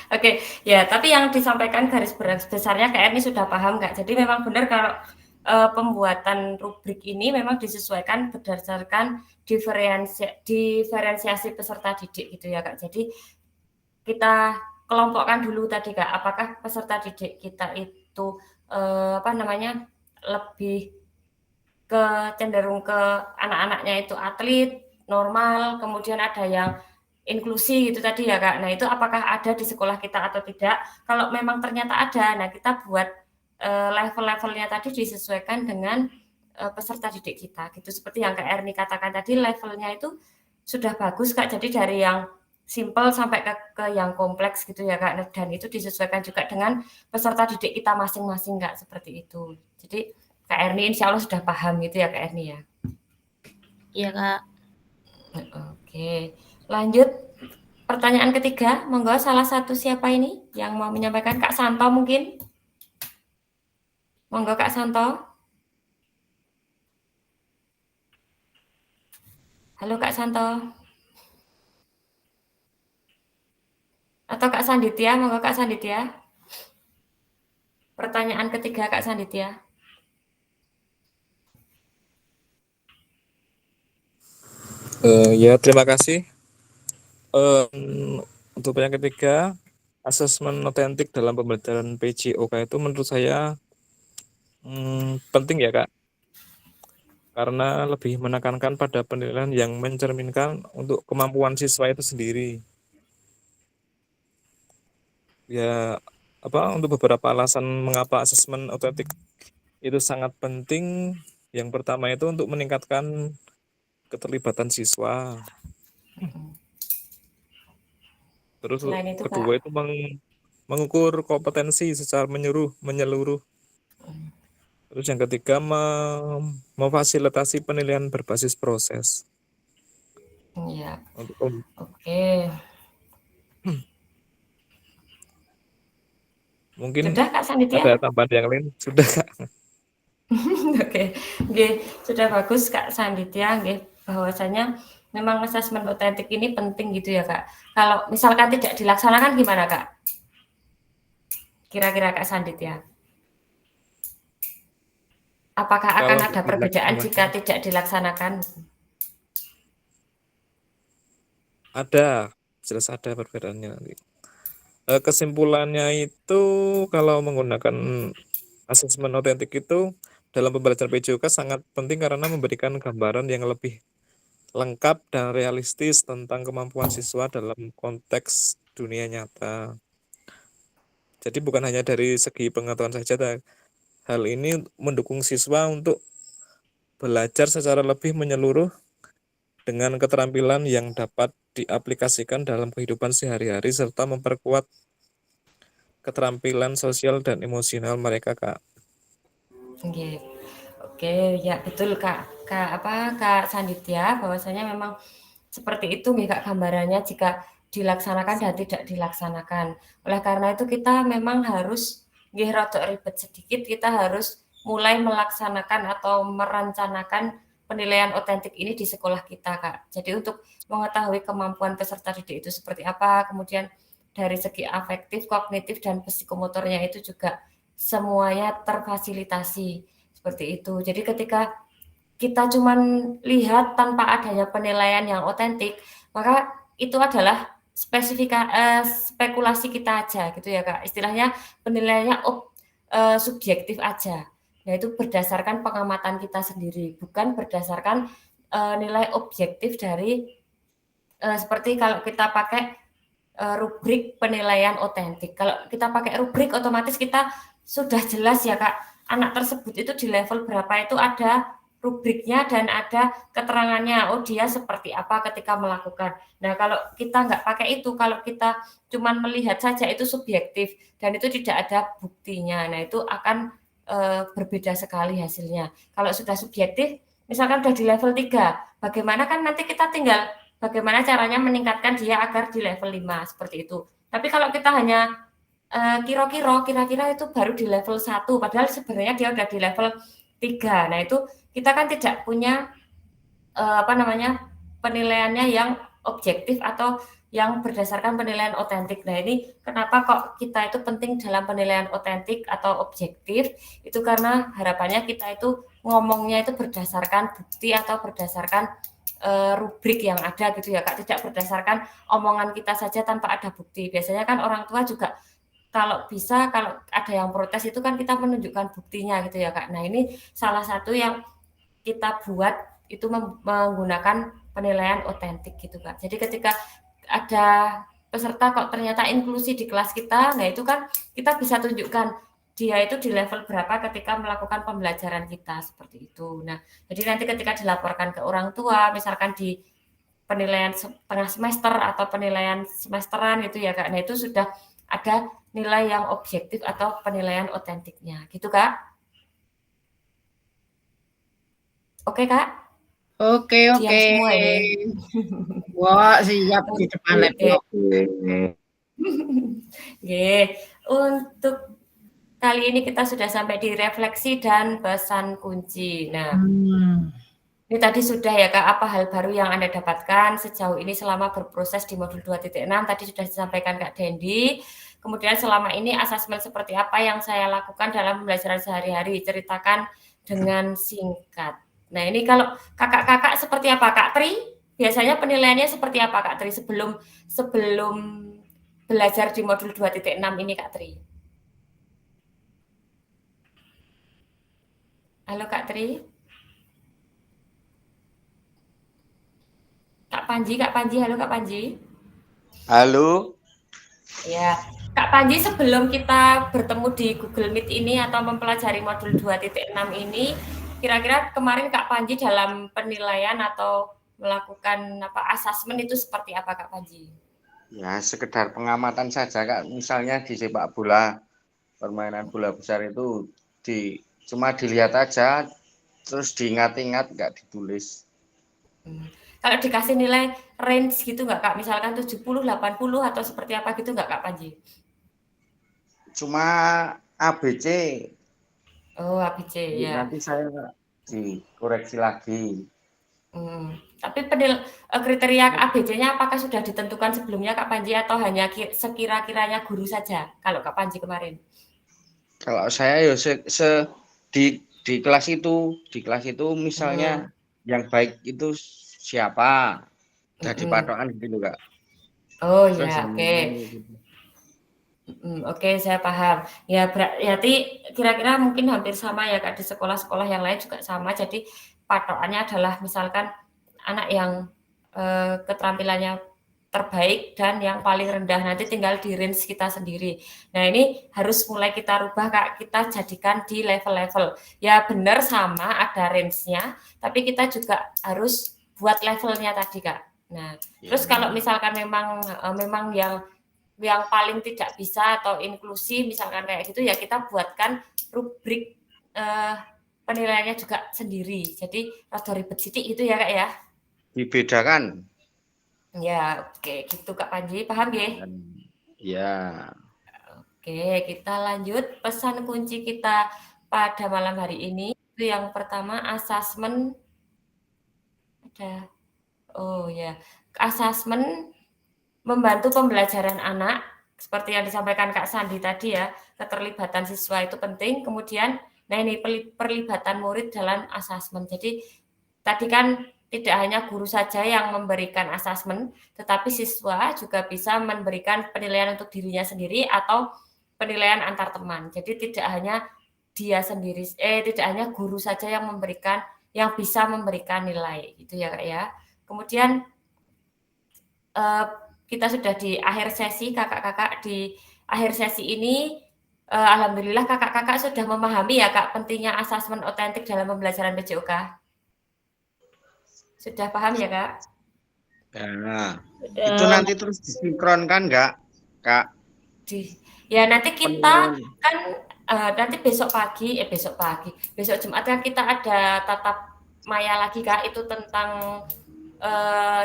Oke, ya tapi yang disampaikan garis besarnya Kak Erni sudah paham Kak. Jadi memang benar kalau pembuatan rubrik ini memang disesuaikan berdasarkan diferensiasi peserta didik gitu ya Kak. Jadi kita kelompokkan dulu tadi Kak, apakah peserta didik kita itu lebih cenderung ke anak-anaknya itu atlet, normal, kemudian ada yang inklusi gitu tadi ya Kak. Nah itu apakah ada di sekolah kita atau tidak? Kalau memang ternyata ada, nah kita buat level-levelnya tadi disesuaikan dengan peserta didik kita gitu. Seperti yang Kak Erni katakan tadi, levelnya itu sudah bagus Kak. Jadi dari yang simple sampai ke yang kompleks gitu ya Kak. Dan itu disesuaikan juga dengan peserta didik kita masing-masing Kak, seperti itu. Jadi Kak Erni insya Allah sudah paham gitu ya Kak Erni ya? Iya Kak. Oke, lanjut pertanyaan ketiga. Monggo salah satu siapa ini yang mau menyampaikan? Kak Santo mungkin? Monggo Kak Santo. Halo Kak Santo. Atau Kak Sanditya, monggo Kak Sanditya. Pertanyaan ketiga Kak Sanditya. Ya, terima kasih. Untuk yang ketiga, asesmen otentik dalam pembelajaran PJOK itu menurut saya penting ya Kak, karena lebih menekankan pada penilaian yang mencerminkan untuk kemampuan siswa itu sendiri. Ya, untuk beberapa alasan mengapa asesmen otentik itu sangat penting. Yang pertama itu untuk meningkatkan keterlibatan siswa. Terus kedua itu mengukur kompetensi secara menyeluruh. Terus yang ketiga memfasilitasi penilaian berbasis proses. Iya. Oke. Mungkin sudah Kak Sanditya? Ada tambahan yang lain? Sudah Kak. Oke, sudah bagus Kak Sanditya, bahwasanya memang asesmen otentik ini penting gitu ya Kak. Kalau misalkan tidak dilaksanakan gimana Kak? Kira-kira Kak Sanditya? Apakah akan ada perbedaan jika tidak dilaksanakan? Ada, jelas ada perbedaannya nanti. Kesimpulannya itu kalau menggunakan asesmen otentik itu dalam pembelajaran PJOK sangat penting karena memberikan gambaran yang lebih lengkap dan realistis tentang kemampuan siswa dalam konteks dunia nyata. Jadi bukan hanya dari segi pengetahuan saja, hal ini mendukung siswa untuk belajar secara lebih menyeluruh dengan keterampilan yang dapat diaplikasikan dalam kehidupan sehari-hari serta memperkuat keterampilan sosial dan emosional mereka Kak. Oke, ya betul Kak Sanditya, bahwasanya memang seperti itu Kak gambarannya jika dilaksanakan dan tidak dilaksanakan. Oleh karena itu kita memang harus rada ribet sedikit, kita harus mulai melaksanakan atau merencanakan penilaian otentik ini di sekolah kita Kak. Jadi untuk mengetahui kemampuan peserta didik itu seperti apa, kemudian dari segi afektif, kognitif, dan psikomotornya itu juga semuanya terfasilitasi seperti itu. Jadi ketika kita cuma lihat tanpa adanya penilaian yang otentik, maka itu adalah spekulasi kita aja gitu ya Kak. Istilahnya penilaiannya subjektif aja. Nah itu berdasarkan pengamatan kita sendiri, bukan berdasarkan nilai objektif dari seperti kalau kita pakai rubrik penilaian otentik. Kalau kita pakai rubrik otomatis kita sudah jelas ya Kak, anak tersebut itu di level berapa itu ada rubriknya dan ada keterangannya, oh dia seperti apa ketika melakukan. Nah kalau kita nggak pakai itu, kalau kita cuma melihat saja itu subjektif dan itu tidak ada buktinya, nah itu akan berbeda sekali hasilnya. Kalau sudah subjektif, misalkan sudah di level 3, bagaimana kan nanti kita tinggal bagaimana caranya meningkatkan dia agar di level 5, seperti itu. Tapi kalau kita hanya kira-kira itu baru di level 1, padahal sebenarnya dia udah di level 3. Nah itu kita kan tidak punya penilaiannya yang objektif atau yang berdasarkan penilaian otentik. Nah, ini kenapa kok kita itu penting dalam penilaian otentik atau objektif, itu karena harapannya kita itu ngomongnya itu berdasarkan bukti atau berdasarkan rubrik yang ada gitu ya Kak, tidak berdasarkan omongan kita saja tanpa ada bukti. Biasanya kan orang tua juga kalau bisa, kalau ada yang protes itu kan kita menunjukkan buktinya gitu ya Kak. Nah, ini salah satu yang kita buat itu menggunakan penilaian otentik gitu Kak. Jadi ketika ada peserta kok ternyata inklusi di kelas kita, nah itu kan kita bisa tunjukkan dia itu di level berapa ketika melakukan pembelajaran kita seperti itu. Nah, jadi nanti ketika dilaporkan ke orang tua, misalkan di penilaian setengah semester atau penilaian semesteran gitu ya Kak. Nah, itu sudah ada nilai yang objektif atau penilaian otentiknya. Gitu Kak? Oke Kak? Oke. Semua ini. Wah, siap di depan laptop. Untuk kali ini kita sudah sampai di refleksi dan pesan kunci. Nah, ini tadi sudah ya Kak, apa hal baru yang Anda dapatkan sejauh ini selama berproses di modul 2.6, tadi sudah disampaikan Kak Dendi. Kemudian selama ini asesmen seperti apa yang saya lakukan dalam pembelajaran sehari-hari, ceritakan dengan singkat. Nah, ini kalau kakak-kakak seperti apa Kak Tri? Biasanya penilaiannya seperti apa Kak Tri sebelum belajar di modul 2.6 ini Kak Tri? Halo Kak Tri? Kak Panji, halo Kak Panji. Halo. Ya, Kak Panji sebelum kita bertemu di Google Meet ini atau mempelajari modul 2.6 ini, kira-kira kemarin Kak Panji dalam penilaian atau melakukan asesmen itu seperti apa Kak Panji? Ya, sekedar pengamatan saja Kak. Misalnya di sepak bola, permainan bola besar itu cuma dilihat aja, terus diingat-ingat, nggak ditulis. Kalau dikasih nilai range gitu nggak Kak? Misalkan 70, 80 atau seperti apa gitu nggak Kak Panji? Cuma ABC. Oh, ABC ya. Nanti saya dikoreksi lagi. Tapi kriteria ABC-nya apakah sudah ditentukan sebelumnya Kak Panji atau hanya sekira-kiranya guru saja kalau Kak Panji kemarin? Kalau saya ya di kelas itu misalnya yang baik itu siapa? Jadi patokan gitu Kak. Oh ya, oke. Oke, saya paham. Ya, berarti kira-kira mungkin hampir sama ya Kak, di sekolah-sekolah yang lain juga sama. Jadi patokannya adalah misalkan anak yang keterampilannya terbaik dan yang paling rendah, nanti tinggal di range kita sendiri. Nah, ini harus mulai kita rubah Kak, kita jadikan di level-level. Ya benar sama ada range-nya, tapi kita juga harus buat levelnya tadi Kak. Nah, terus kalau misalkan memang yang paling tidak bisa atau inklusi misalkan kayak gitu ya kita buatkan rubrik penilaiannya juga sendiri. Jadi rada ribet sithik gitu ya Kak ya. Dibedakan. Ya, oke gitu Kak Panji, paham nggih? Ya. Oke, kita lanjut pesan kunci kita pada malam hari ini. Itu yang pertama asesmen asesmen membantu pembelajaran anak, seperti yang disampaikan Kak Sandi tadi ya, keterlibatan siswa itu penting. Kemudian, nah ini perlibatan murid dalam asesmen. Jadi tadi kan tidak hanya guru saja yang memberikan asesmen, tetapi siswa juga bisa memberikan penilaian untuk dirinya sendiri atau penilaian antar teman. Jadi tidak hanya dia sendiri, tidak hanya guru saja yang bisa memberikan nilai, gitu ya Kak ya. Kemudian kita sudah di akhir sesi, kakak-kakak di akhir sesi ini, alhamdulillah kakak-kakak sudah memahami ya Kak pentingnya asesmen otentik dalam pembelajaran PJOK. Sudah paham ya Kak? Ya. Itu nanti terus disinkronkan nggak Kak? Ya nanti kita kan nanti besok Jumat kan kita ada tatap maya lagi Kak, itu tentang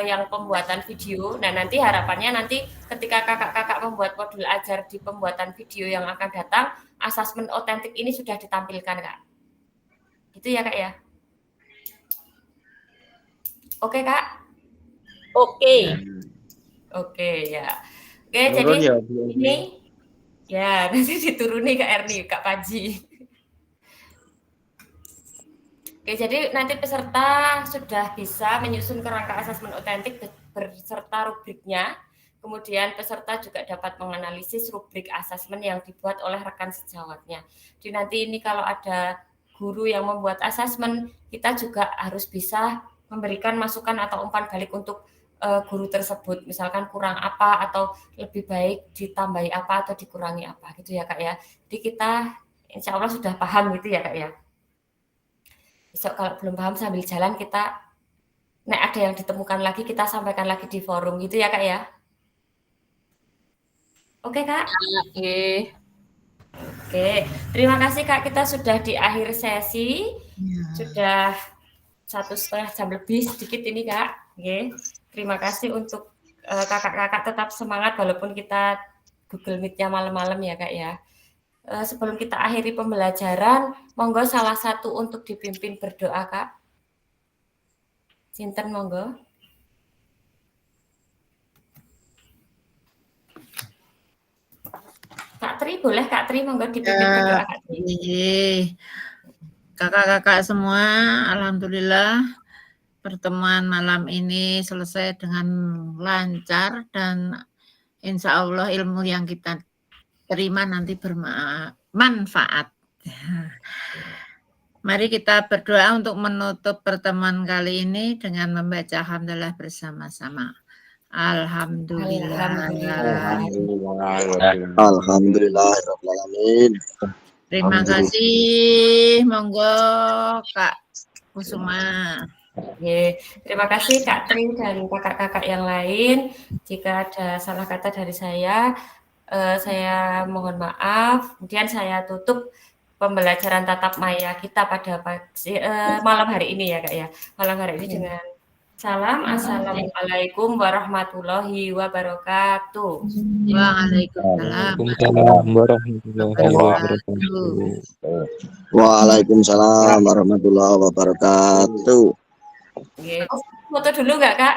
yang pembuatan video. Nah nanti harapannya nanti ketika kakak-kakak membuat modul ajar di pembuatan video yang akan datang, asesmen otentik ini sudah ditampilkan Kak. Gitu ya Kak ya? Oke Kak? Oke. Oke ya. Oke, Turun jadi ya, ini ya nanti dituruni Kak Erni, Kak Panji. Oke, jadi nanti peserta sudah bisa menyusun kerangka asesmen otentik beserta rubriknya. Kemudian peserta juga dapat menganalisis rubrik asesmen yang dibuat oleh rekan sejawatnya. Jadi nanti ini kalau ada guru yang membuat asesmen, kita juga harus bisa memberikan masukan atau umpan balik untuk guru tersebut. Misalkan kurang apa atau lebih baik ditambahi apa atau dikurangi apa gitu ya Kak ya. Jadi kita insya Allah sudah paham gitu ya Kak ya. Besok kalau belum paham sambil jalan kita, ada yang ditemukan lagi kita sampaikan lagi di forum gitu ya Kak ya. Oke Kak? Oke. Oke, terima kasih Kak, kita sudah di akhir sesi, sudah 1,5 jam lebih sedikit ini Kak. Oke, terima kasih untuk kakak-kakak tetap semangat walaupun kita Google Meet-nya malam-malam ya Kak ya. Sebelum kita akhiri pembelajaran, monggo salah satu untuk dipimpin berdoa, Kak. Sinten monggo. Kak Tri, boleh Kak Tri monggo dipimpin berdoa, Kak Tri. Kakak-kakak semua, alhamdulillah pertemuan malam ini selesai dengan lancar dan insya Allah ilmu yang kita terima nanti bermanfaat. Mari kita berdoa untuk menutup pertemuan kali ini dengan membaca hamdalah bersama-sama. Alhamdulillah. Alhamdulillahirrahmanirrahim. Terima kasih. Monggo Kak Kusuma. Oke, terima kasih Kak Tri dan kakak-kakak yang lain. Jika ada salah kata dari saya mohon maaf. Kemudian saya tutup pembelajaran tatap maya kita pada malam hari ini ya Kak ya. Malam hari ini dengan salam. Assalamualaikum warahmatullahi wabarakatuh. Waalaikumsalam warahmatullahi wabarakatuh. Waalaikumsalam warahmatullahi wabarakatuh. Oke, foto dulu nggak Kak?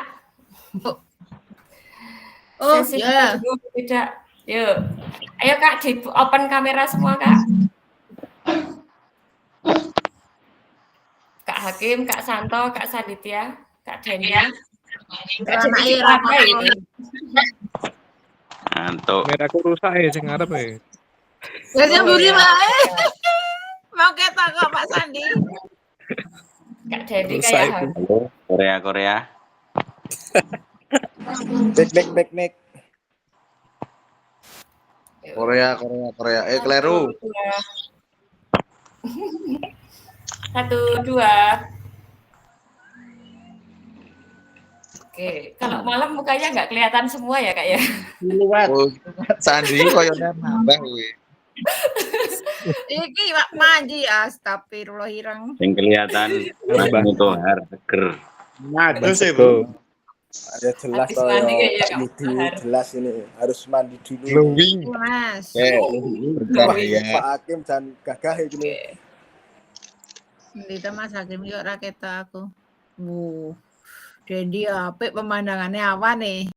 Oh sesi ya. foto dulu tidak. Yuk, ayo Kak di open kamera semua Kak. Kak Hakim, Kak Santo, Kak Saditya, Kak Dendi. Kak Dendi apa ini? Ngantuk. Merahku rusak sing ngarep e. Jadi buri wae. Mau ketok kok Pak Sandi. Kak Dendi kayak Korea. Back. Korea. Kleru. 1, 2. Oke, kalau malam mukanya nggak kelihatan semua ya Kak ya. Sandi koyonya nambah kuwi. Iki Pak Panji astagfirullahaladzim. Yang kelihatan itu seger. Madu sih, Bu. Ada jelas Habis mandi kayaknya Kak mandi Bahar. jelas ini harus mandi dulu. Glowing. Mas. Pak Hakim dan gagah ini. Dita Mas Hakim yuk raket aku. Dendi apik pemandangannya awan nih.